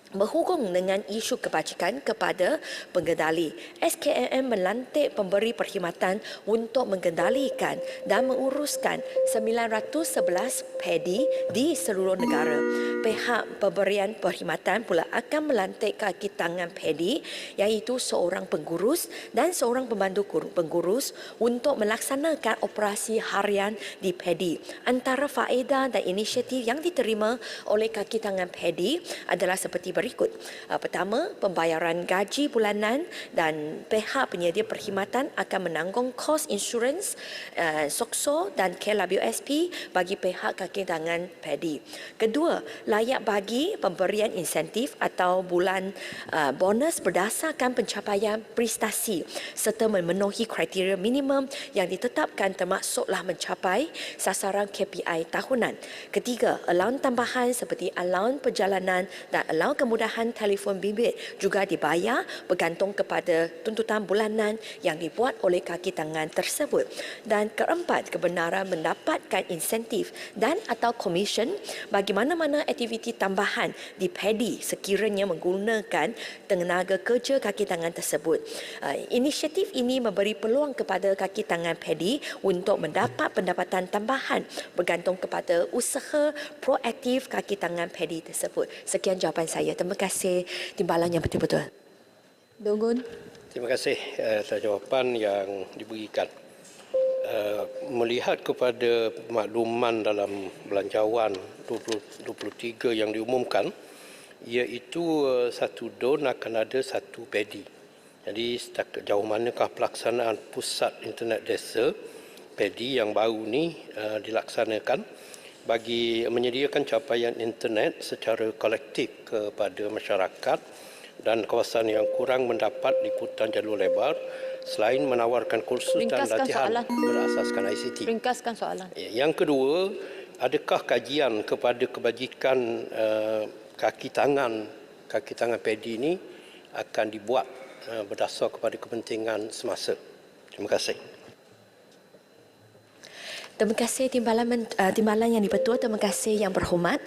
Berhubung dengan isu kebajikan kepada pengendali, SKMM melantik pemberi perkhidmatan untuk mengendalikan dan menguruskan 911 PADI di seluruh negara. Pihak pemberian perkhidmatan pula akan melantik kaki tangan PADI iaitu seorang pengurus dan seorang pembantu pengurus untuk melaksanakan operasi harian di PADI. Antara faedah dan inisiatif yang diterima oleh kaki tangan PADI adalah seperti berikut. Pertama, pembayaran gaji bulanan dan pihak penyedia perkhidmatan akan menanggung kos insurans, SOKSO dan KLWSP bagi pihak kaki tangan PADI. Kedua, layak bagi pemberian insentif atau bulan bonus berdasarkan pencapaian prestasi serta memenuhi kriteria minimum yang ditetapkan termasuklah mencapai sasaran KPI tahunan. Ketiga, allowance tambahan seperti allowance perjalanan dan allowance kemudahan telefon bimbit juga dibayar bergantung kepada tuntutan bulanan yang dibuat oleh kaki tangan tersebut. Dan keempat, kebenaran mendapatkan insentif dan atau komisen bagi mana-mana aktiviti tambahan di PADI sekiranya menggunakan tenaga kerja kaki tangan tersebut. Inisiatif ini memberi peluang kepada kaki tangan PADI untuk mendapat pendapatan tambahan bergantung kepada usaha proaktif kaki tangan PADI tersebut. Sekian jawapan saya. Terima kasih timbalan yang betul-betul.
Dongun. Terima kasih atas jawapan yang diberikan. Melihat kepada makluman dalam belanjawan 2023 yang diumumkan, iaitu satu DON akan ada satu PADI. Jadi sejauh manakah pelaksanaan pusat internet desa PADI yang baru ni dilaksanakan bagi menyediakan capaian internet secara kolektif kepada masyarakat dan kawasan yang kurang mendapat liputan jalur lebar selain menawarkan kursus dan latihan berasaskan ICT.
Ringkaskan soalan.
Yang kedua, adakah kajian kepada kebajikan kaki tangan PADI ini akan dibuat berdasar kepada kepentingan semasa? Terima kasih.
Terima kasih timbalan yang dibetul. Terima kasih yang berhormat.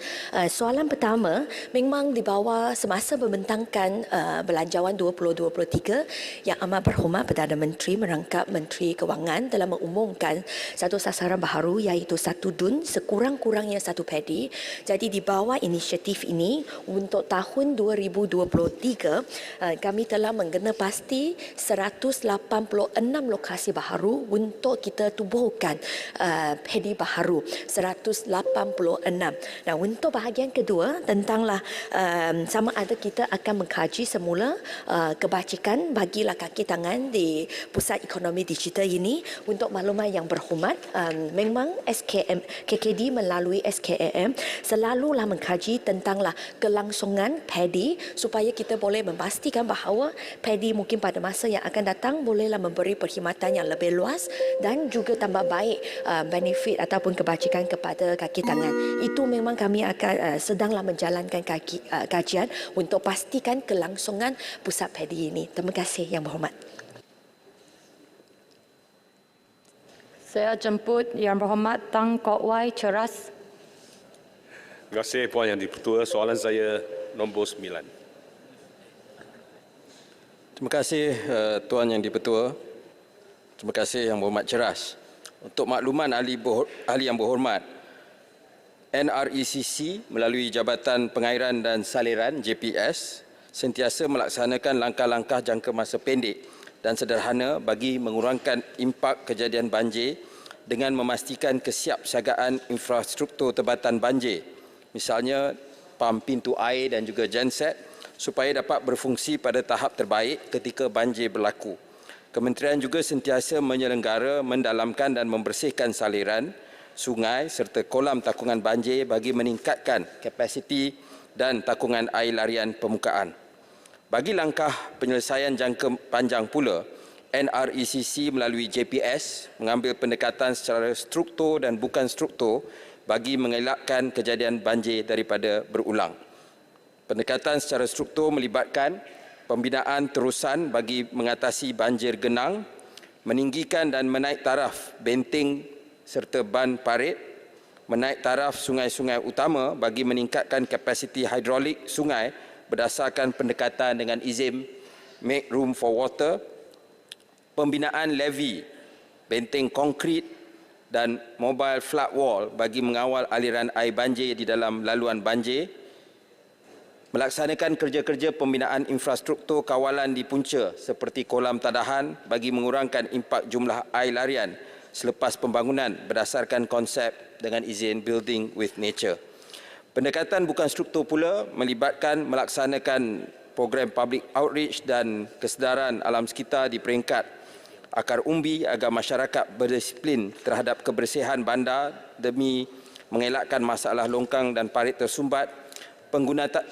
Soalan pertama memang dibawa semasa membentangkan belanjawan 2023 yang amat berhormat Perdana Menteri merangkap Menteri Kewangan telah mengumumkan satu sasaran baharu iaitu satu DUN sekurang-kurangnya satu PADI. Jadi di bawah inisiatif ini untuk tahun 2023 kami telah mengenapasti 186 lokasi baharu untuk kita tubuhkan PADI baharu 186. Dan untuk bahagian kedua tentanglah sama ada kita akan mengkaji semula kebajikan bagilah kaki tangan di pusat ekonomi digital ini. Untuk maklumat yang berhormat, memang KKD melalui SKMM selalulah mengkaji tentanglah kelangsungan PADI supaya kita boleh memastikan bahawa PADI mungkin pada masa yang akan datang bolehlah memberi perkhidmatan yang lebih luas dan juga tambah baik benefit ataupun kebajikan kepada kaki tangan. Itu memang kami akan sedanglah menjalankan kajian untuk pastikan kelangsungan pusat PADI ini. Terima kasih yang berhormat.
Saya jemput Yang Berhormat Tang Kok Wai Ceras.
Terima kasih Puan Yang di-Pertua. Soalan saya nombor 9.
Terima kasih Tuan Yang di-Pertua. Terima kasih Yang Berhormat Ceras. Untuk makluman ahli yang berhormat, NRECC melalui Jabatan Pengairan dan Saliran JPS sentiasa melaksanakan langkah-langkah jangka masa pendek dan sederhana bagi mengurangkan impak kejadian banjir dengan memastikan kesiapsiagaan infrastruktur tebatan banjir, misalnya pam pintu air dan juga genset, supaya dapat berfungsi pada tahap terbaik ketika banjir berlaku. Kementerian juga sentiasa menyelenggara, mendalamkan dan membersihkan saliran, sungai serta kolam takungan banjir bagi meningkatkan kapasiti dan takungan air larian permukaan. Bagi langkah penyelesaian jangka panjang pula, NRECC melalui JPS mengambil pendekatan secara struktur dan bukan struktur bagi mengelakkan kejadian banjir daripada berulang. Pendekatan secara struktur melibatkan pembinaan terusan bagi mengatasi banjir genang, meninggikan dan menaik taraf benteng serta ban parit, menaik taraf sungai-sungai utama bagi meningkatkan kapasiti hidrolik sungai berdasarkan pendekatan dengan izin Make Room for Water, pembinaan levee, benteng konkrit dan mobile flood wall bagi mengawal aliran air banjir di dalam laluan banjir, melaksanakan kerja-kerja pembinaan infrastruktur kawalan di punca seperti kolam tadahan bagi mengurangkan impak jumlah air larian selepas pembangunan berdasarkan konsep dengan izin Building with Nature. Pendekatan bukan struktur pula melibatkan melaksanakan program public outreach dan kesedaran alam sekitar di peringkat akar umbi agar masyarakat berdisiplin terhadap kebersihan bandar demi mengelakkan masalah longkang dan parit tersumbat,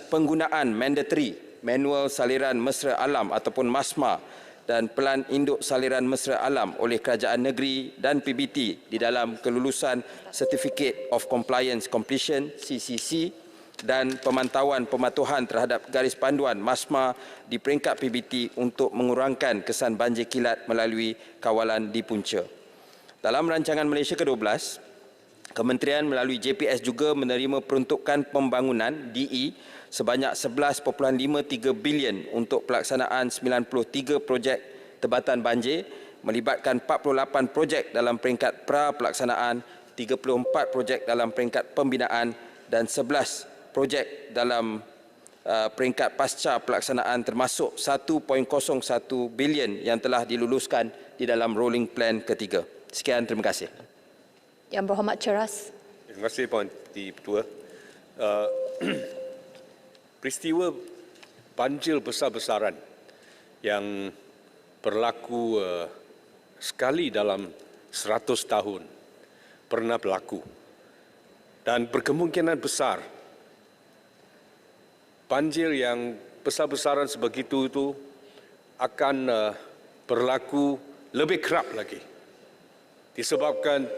penggunaan mandatory manual saliran mesra alam ataupun MASMA dan pelan induk saliran mesra alam oleh kerajaan negeri dan PBT di dalam kelulusan Certificate of Compliance Completion CCC dan pemantauan pematuhan terhadap garis panduan MASMA di peringkat PBT untuk mengurangkan kesan banjir kilat melalui kawalan di punca. Dalam rancangan Malaysia ke-12, Kementerian melalui JPS juga menerima peruntukan pembangunan DE sebanyak 11.53 bilion untuk pelaksanaan 93 projek tebatan banjir melibatkan 48 projek dalam peringkat pra-pelaksanaan, 34 projek dalam peringkat pembinaan dan 11 projek dalam peringkat pasca pelaksanaan termasuk 1.01 bilion yang telah diluluskan di dalam rolling plan ketiga. Sekian, terima kasih.
Yang Berhormat Ceras.
Terima kasih Puan di-Pertua. Peristiwa banjir besar-besaran yang berlaku sekali dalam 100 tahun pernah berlaku dan berkemungkinan besar banjir yang besar-besaran sebegitu itu akan berlaku lebih kerap lagi disebabkan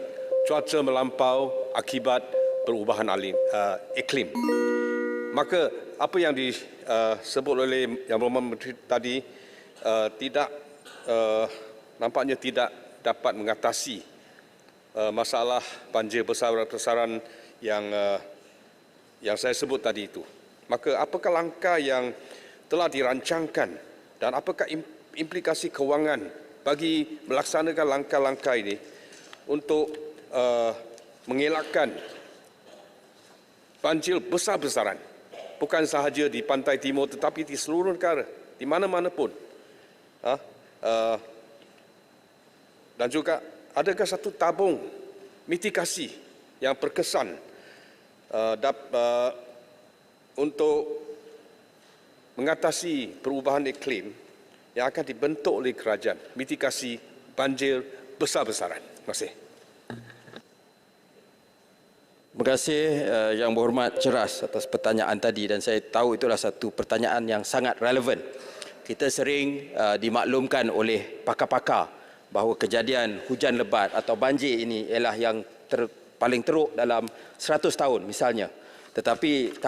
cuaca melampau akibat perubahan iklim. Maka apa yang disebut oleh Yang Berhormat Menteri tadi nampaknya tidak dapat mengatasi masalah banjir besar-besaran yang saya sebut tadi itu. Maka apakah langkah yang telah dirancangkan dan apakah implikasi kewangan bagi melaksanakan langkah-langkah ini untuk mengelakkan banjir besar-besaran, bukan sahaja di pantai timur tetapi di seluruh negara, di mana-mana pun. Dan juga adakah satu tabung mitigasi yang berkesan untuk mengatasi perubahan iklim yang akan dibentuk oleh kerajaan, mitigasi banjir besar-besaran. Terima kasih.
Terima kasih Yang Berhormat Ceras atas pertanyaan tadi dan saya tahu itulah satu pertanyaan yang sangat relevan. Kita sering dimaklumkan oleh pakar-pakar bahawa kejadian hujan lebat atau banjir ini ialah yang paling teruk dalam 100 tahun misalnya. Tetapi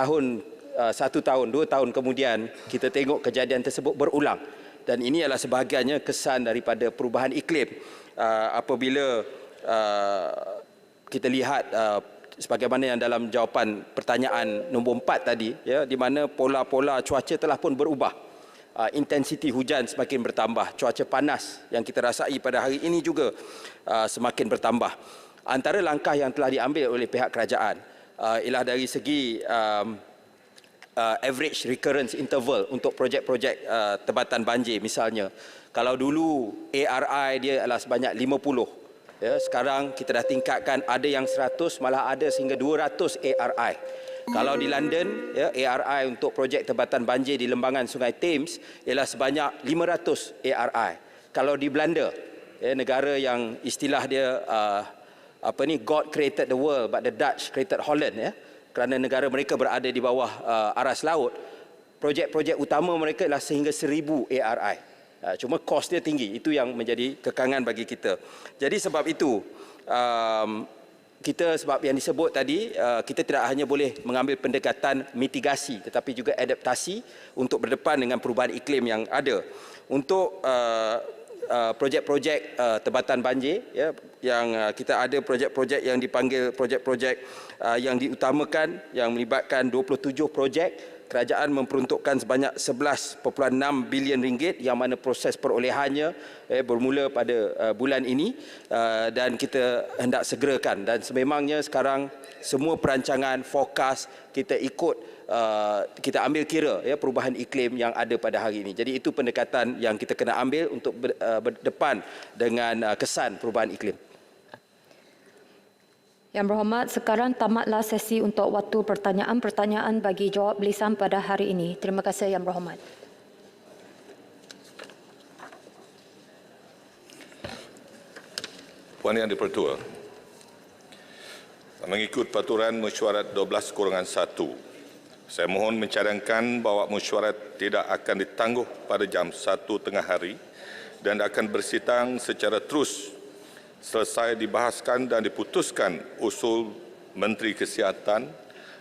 satu tahun, 2 tahun kemudian kita tengok kejadian tersebut berulang. Dan ini adalah sebahagiannya kesan daripada perubahan iklim apabila kita lihat sebagaimana yang dalam jawapan pertanyaan nombor 4 tadi, ya, di mana pola-pola cuaca telah pun berubah. Intensiti hujan semakin bertambah, cuaca panas yang kita rasai pada hari ini juga semakin bertambah. Antara langkah yang telah diambil oleh pihak kerajaan ialah dari segi average recurrence interval untuk projek-projek tebatan banjir misalnya. Kalau dulu ARI dia adalah sebanyak 50, ya, sekarang kita dah tingkatkan, ada yang 100, malah ada sehingga 200 ARI. Kalau di London, ya, ARI untuk projek tebatan banjir di lembangan Sungai Thames ialah sebanyak 500 ARI. Kalau di Belanda, ya, negara yang istilah dia God created the world but the Dutch created Holland, ya, kerana negara mereka berada di bawah aras laut, projek-projek utama mereka ialah sehingga 1000 ARI. Cuma kos dia tinggi, itu yang menjadi kekangan bagi kita. Jadi sebab itu kita, sebab yang disebut tadi, kita tidak hanya boleh mengambil pendekatan mitigasi tetapi juga adaptasi untuk berdepan dengan perubahan iklim yang ada. Untuk projek-projek tebatan banjir, ya, yang kita ada projek-projek yang dipanggil projek-projek yang diutamakan yang melibatkan 27 projek. Kerajaan memperuntukkan sebanyak 11.6 bilion ringgit yang mana proses perolehannya bermula pada bulan ini dan kita hendak segerakan, dan sememangnya sekarang semua perancangan forecast kita ikut, kita ambil kira, ya, perubahan iklim yang ada pada hari ini. Jadi itu pendekatan yang kita kena ambil untuk berdepan dengan kesan perubahan iklim.
Yang berhormat, sekarang tamatlah sesi untuk waktu pertanyaan bagi jawab lisan pada hari ini. Terima kasih Yang Berhormat.
Puan Yang di-Pertua, mengikut peraturan mesyuarat 12/1, saya mohon mencadangkan bahawa mesyuarat tidak akan ditangguh pada jam 1 tengah hari dan akan bersidang secara terus selesai dibahaskan dan diputuskan usul Menteri Kesihatan,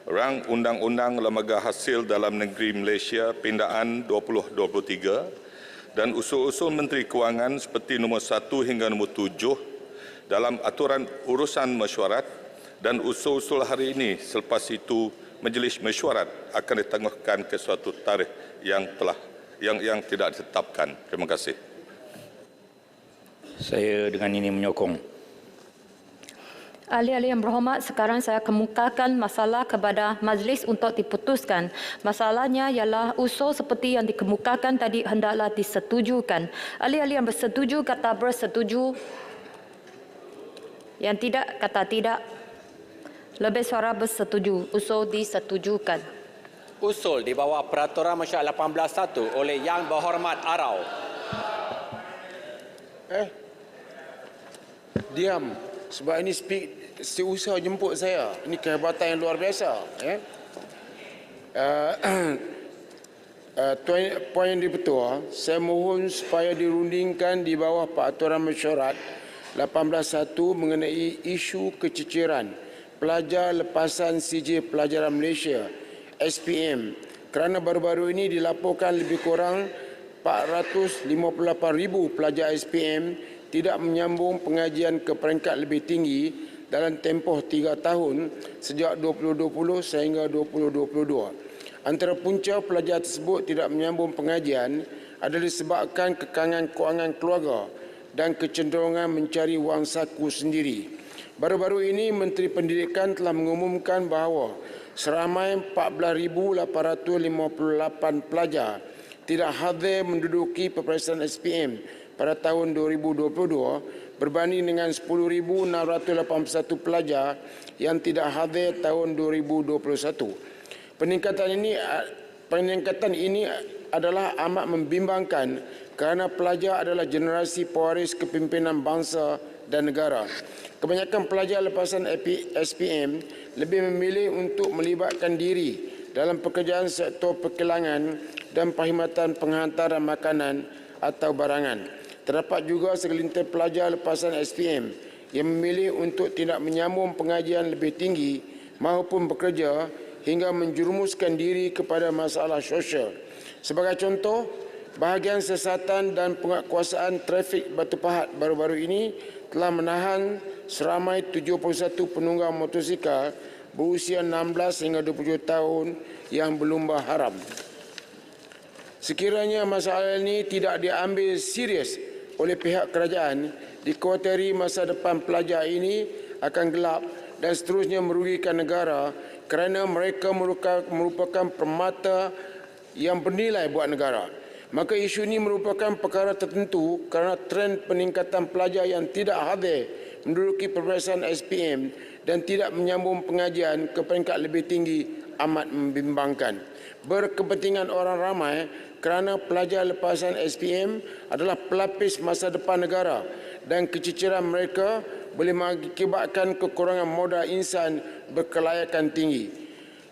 rang Undang-Undang Lembaga Hasil Dalam Negeri Malaysia Pindaan 2023 dan usul-usul Menteri Kewangan seperti nombor 1 hingga nombor 7 dalam aturan urusan mesyuarat, dan usul-usul hari ini selepas itu Majlis Mesyuarat akan ditangguhkan ke suatu tarikh yang tidak ditetapkan. Terima kasih.
Saya dengan ini menyokong.
Ahli-ahli yang berhormat, sekarang saya kemukakan masalah kepada majlis untuk diputuskan. Masalahnya ialah usul seperti yang dikemukakan tadi hendaklah disetujukan. Ahli-ahli yang bersetuju kata bersetuju, yang tidak kata tidak. Lebih suara bersetuju, usul disetujukan.
Usul di bawah Peraturan Mesyuarat 18.1 oleh Yang Berhormat Arau.
Diam, sebab ini setiausaha jemput saya. Ini kehebatan yang luar biasa. Puan Yang di-Pertua, saya mohon supaya dirundingkan di bawah Peraturan Mesyuarat 18.1 mengenai isu kececeran pelajar lepasan CJ Pelajaran Malaysia SPM, kerana baru-baru ini dilaporkan lebih kurang 458,000 pelajar SPM tidak menyambung pengajian ke peringkat lebih tinggi dalam tempoh 3 tahun sejak 2020 sehingga 2022. Antara punca pelajar tersebut tidak menyambung pengajian adalah disebabkan kekangan kewangan keluarga dan kecenderungan mencari wang saku sendiri. Baru-baru ini Menteri Pendidikan telah mengumumkan bahawa seramai 14,858 pelajar tidak hadir menduduki peperiksaan SPM pada tahun 2022 berbanding dengan 10,681 pelajar yang tidak hadir tahun 2021. Peningkatan ini adalah amat membimbangkan kerana pelajar adalah generasi pewaris kepimpinan bangsa dan negara. Kebanyakan pelajar lepasan SPM lebih memilih untuk melibatkan diri dalam pekerjaan sektor perkilangan dan perkhidmatan penghantaran makanan atau barangan. Terdapat juga segelintir pelajar lepasan SPM yang memilih untuk tidak menyambung pengajian lebih tinggi maupun bekerja hingga menjerumuskan diri kepada masalah sosial. Sebagai contoh, bahagian siasatan dan penguasaan trafik Batu Pahat baru-baru ini telah menahan seramai 71 penunggang motosikal berusia 16 hingga 27 tahun yang berlumba haram. Sekiranya masalah ini tidak diambil serius oleh pihak kerajaan, dikhawatiri masa depan pelajar ini akan gelap dan seterusnya merugikan negara kerana mereka merupakan permata yang bernilai buat negara. Maka isu ini merupakan perkara tertentu kerana trend peningkatan pelajar yang tidak hadir menduduki peperiksaan SPM dan tidak menyambung pengajian ke peringkat lebih tinggi amat membimbangkan. Berkepentingan orang ramai kerana pelajar lepasan SPM adalah pelapis masa depan negara dan keciciran mereka boleh mengakibatkan kekurangan modal insan berkelayakan tinggi.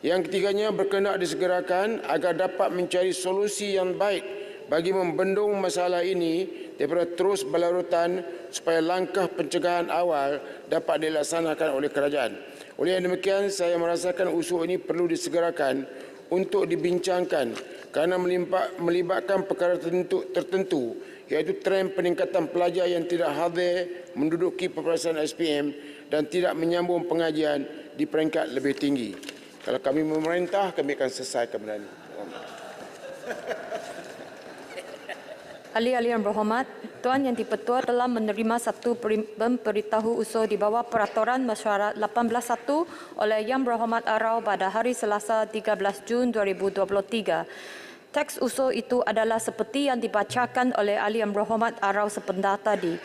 Yang ketiganya, berkenaan disegerakan agar dapat mencari solusi yang baik bagi membendung masalah ini daripada terus berlarutan supaya langkah pencegahan awal dapat dilaksanakan oleh kerajaan. Oleh yang demikian, saya merasakan usul ini perlu disegerakan untuk dibincangkan kerana melibatkan perkara tertentu iaitu trend peningkatan pelajar yang tidak hadir menduduki peperiksaan SPM dan tidak menyambung pengajian di peringkat lebih tinggi. Kalau kami memerintah, kami akan selesaikan benda ini.
Ahli-ahli yang berhormat, Tuan Yang di-Pertua telah menerima satu pemberitahu usul di bawah Peraturan Mesyuarat 18.1 oleh Yang Berhormat Arau pada hari Selasa 13 Jun 2023. Teks usul itu adalah seperti yang dibacakan oleh Ahli Yang Berhormat Arau sebentar tadi.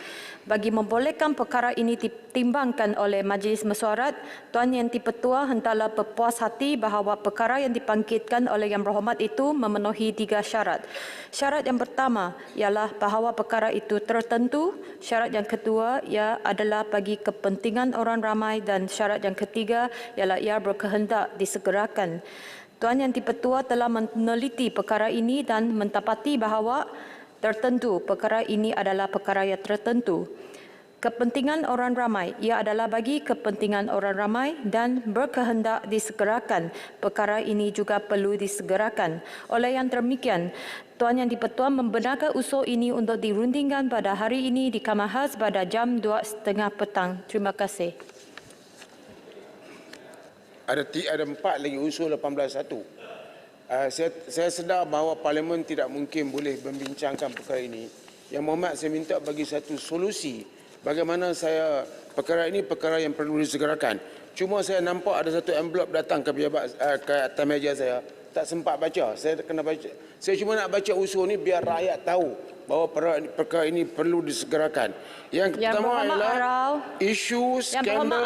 Bagi membolehkan perkara ini ditimbangkan oleh Majlis Mesyuarat, Tuan Yang di-Pertua hendaklah berpuas hati bahawa perkara yang dibangkitkan oleh Yang Berhormat itu memenuhi 3 syarat. Syarat yang pertama ialah bahawa perkara itu tertentu, syarat yang kedua ia adalah bagi kepentingan orang ramai dan syarat yang ketiga ialah ia berkehendak disegerakan. Tuan Yang di-Pertua telah meneliti perkara ini dan mendapati bahawa tertentu perkara ini adalah perkara yang tertentu. Kepentingan orang ramai ia adalah bagi kepentingan orang ramai dan berkehendak disegerakan. Perkara ini juga perlu disegerakan. Oleh yang demikian, Tuan Yang di-Pertua membenarkan usul ini untuk dirundingkan pada hari ini di Kamar Khas pada jam 2.30 petang. Terima kasih.
Ada 4 lagi usul 18.1. Saya sedar bahawa Parlimen tidak mungkin boleh membincangkan perkara ini. Yang Mohd saya minta bagi satu solusi bagaimana perkara ini perkara yang perlu disegerakan. Cuma saya nampak ada satu envelope datang ke pejabat ke atas meja saya. Tak sempat baca. Saya kena baca. Saya cuma nak baca usul ni biar rakyat tahu bahawa perkara ini perlu disegerakan. Yang pertama adalah isu skandal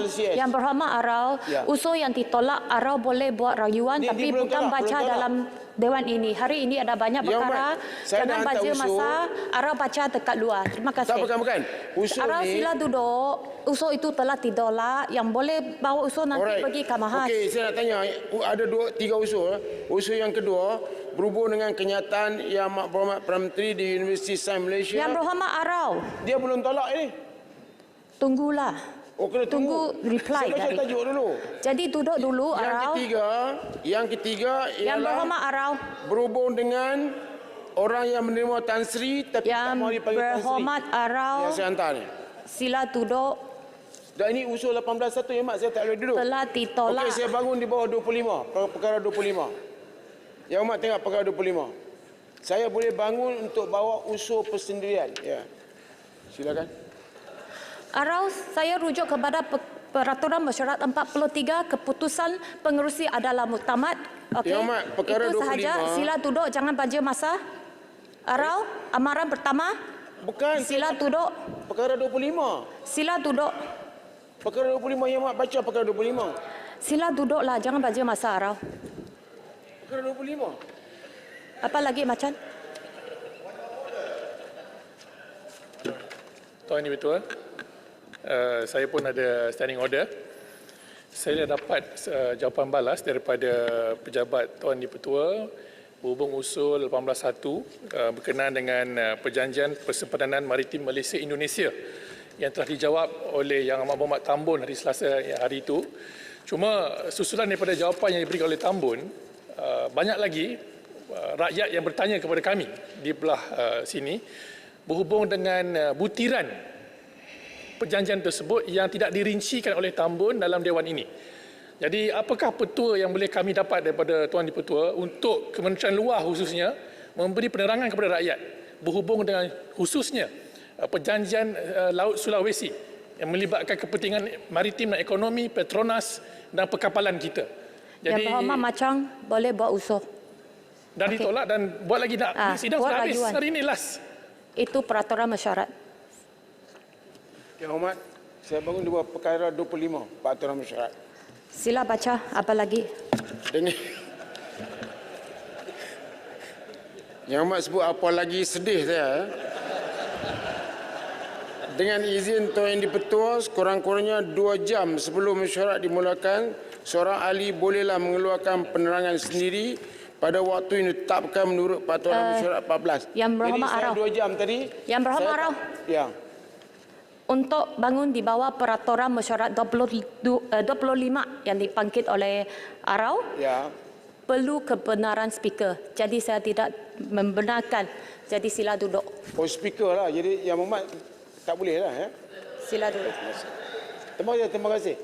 LCS.
Yang Berhormat Arau, usul yang ditolak Arau boleh buat rayuan tapi bukan baca dalam Dewan ini. Hari ini ada banyak perkara. Jangan baca masa Arau baca dekat luar. Terima kasih.
Tak, bukan. Usul
Arau
ni,
sila duduk. Usul itu telah ditolak. Yang boleh bawa usul nanti pergi Kamar Khas.
Okey, saya nak tanya. Ada 3 usul. Usul yang kedua berhubung dengan kenyataan Yang Berhormat Perdana Menteri di Universiti Sains Malaysia.
Yang Berhormat Arau.
Dia belum tolak ini.
Tunggulah.
Oh, kena
tunggu reply
saya
dari.
tajuk dulu.
Jadi duduk dulu Arau.
Yang ketiga ialah
Yang Berhormat Arau.
Berhubung dengan orang yang menerima Tan Sri tapi tak mahu dipanggil Tan Sri.
Berhormat Arau.
Yang saya hantar ni.
Sila duduk.
Dan ini usul 18.1 ya Mak, saya tak boleh duduk.
Telah ditolak.
Okey, saya bangun di bawah 25, perkara 25. Yang Mak tengok perkara 25. Saya boleh bangun untuk bawa usul persendirian. Ya. Silakan.
Arau, saya rujuk kepada Peraturan Mesyuarat 43 keputusan pengerusi adalah muktamad. Okey.
Ya, Mak, perkara
itu
25.
sahaja. Sila duduk, jangan baca masa. Arau, amaran pertama.
Bukan.
Sila duduk.
Perkara 25.
Sila duduk.
Perkara 25 yang Mak baca perkara 25.
Sila duduklah, jangan baca masa Arau.
Perkara 25.
Apa lagi Macan?
Tuan Yang Di-Pertua, saya pun ada standing order. Saya dah dapat jawapan balas daripada pejabat Tuan Yang Di-Pertua berhubung usul 18.1 berkenaan dengan perjanjian persempadanan maritim Malaysia Indonesia yang telah dijawab oleh Yang Amat Berhormat Tambun hari Selasa hari itu. Cuma susulan daripada jawapan yang diberikan oleh Tambun, banyak lagi rakyat yang bertanya kepada kami di belah sini berhubung dengan butiran
perjanjian tersebut yang tidak dirincikan oleh Tambun dalam Dewan ini. Jadi apakah petua yang boleh kami dapat daripada Tuan Dipertua untuk Kementerian Luar khususnya memberi penerangan kepada rakyat berhubung dengan khususnya perjanjian Laut Sulawesi yang melibatkan kepentingan maritim dan ekonomi, Petronas dan perkapalan kita.
Yang Berhormat Macang boleh buat usul.
Dan ditolak dan buat lagi nak sidang sudah habis hari ini last.
Itu peraturan mesyuarat.
Yang Hormat, saya bangun dua perkara 25 peraturan mesyuarat.
Sila baca apa lagi?
Yang Hormat sebut apa lagi sedih saya. Dengan izin Tuan Yang Dipertua, sekurang-kurangnya 2 jam sebelum mesyuarat dimulakan, seorang ahli bolehlah mengeluarkan penerangan sendiri pada waktu yang ditetapkan menurut peraturan mesyuarat 14.
Yang Berhormat
Jadi
Arau.
saya 2 jam tadi.
Yang Berhormat Arau.
Ya.
Untuk bangun di bawah peraturan mesyuarat 25 yang dibangkit oleh Arau,
Ya.
perlu kebenaran speaker. Jadi saya tidak membenarkan. Jadi sila duduk.
Oh, speaker lah. Jadi Yang Hormat tak boleh lah. Ya.
Sila duduk.
Terima kasih.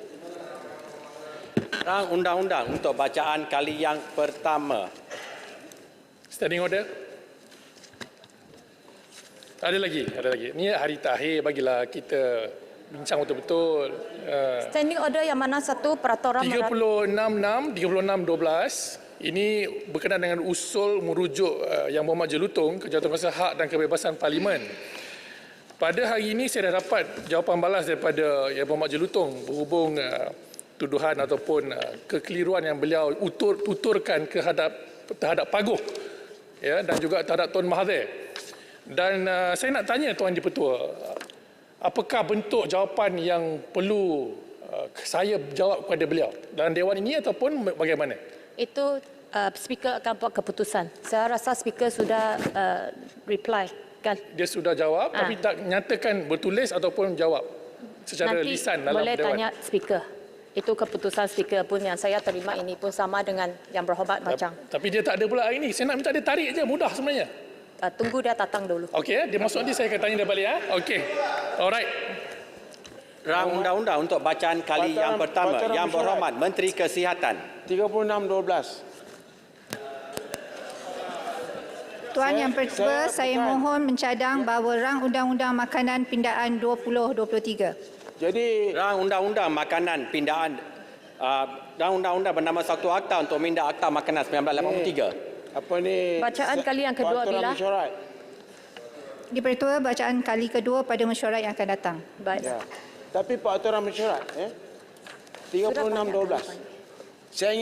Rang undang-undang untuk bacaan kali yang pertama.
Standing order. Ada lagi. Ini hari terakhir bagilah kita bincang betul-betul.
Standing order yang mana satu peraturan
36.12 ini berkenaan dengan usul merujuk Yang Berhormat Jelutong Kejahatan Kuasa Hak dan Kebebasan Parlimen. Pada hari ini saya dah dapat jawapan balas daripada Yang Berhormat Jelutong berhubung tuduhan ataupun kekeliruan yang beliau tuturkan terhadap Paguh, ya, dan juga terhadap Tuan Mahathir. Dan saya nak tanya Tuan Dipertua, apakah bentuk jawapan yang perlu saya jawab kepada beliau dalam Dewan ini ataupun bagaimana?
itu speaker akan buat keputusan. Saya rasa speaker sudah reply kan.
Dia sudah jawab tapi tak nyatakan bertulis ataupun jawab secara
Nanti
lisan dalam
boleh
Dewan.
tanya speaker. Itu keputusan speaker pun yang saya terima ini pun sama dengan Yang Berhormat Macang.
Tapi dia tak ada pula hari ini. Saya nak minta dia tarik je, mudah sebenarnya.
Tunggu dia datang dulu.
Okey, dia masuk nanti saya akan tanya dia balik. Okey, alright.
Rang undang-undang untuk bacaan kali yang pertama. Yang Berhormat Menteri Kesihatan.
36.12.
Tuan Yang Pertua, saya mohon mencadang bahawa rang undang-undang makanan pindaan 2023.
Jadi
rang undang-undang makanan pindaan rang undang-undang bernama Satu Akta untuk minda Akta Makanan 1983.
Apa ni?
Bacaan kali yang kedua bila?
Dipertua bacaan kali kedua pada mesyuarat yang akan datang.
Baik.
Ya. Tapi peraturan mesyuarat 36.12. Saya ingin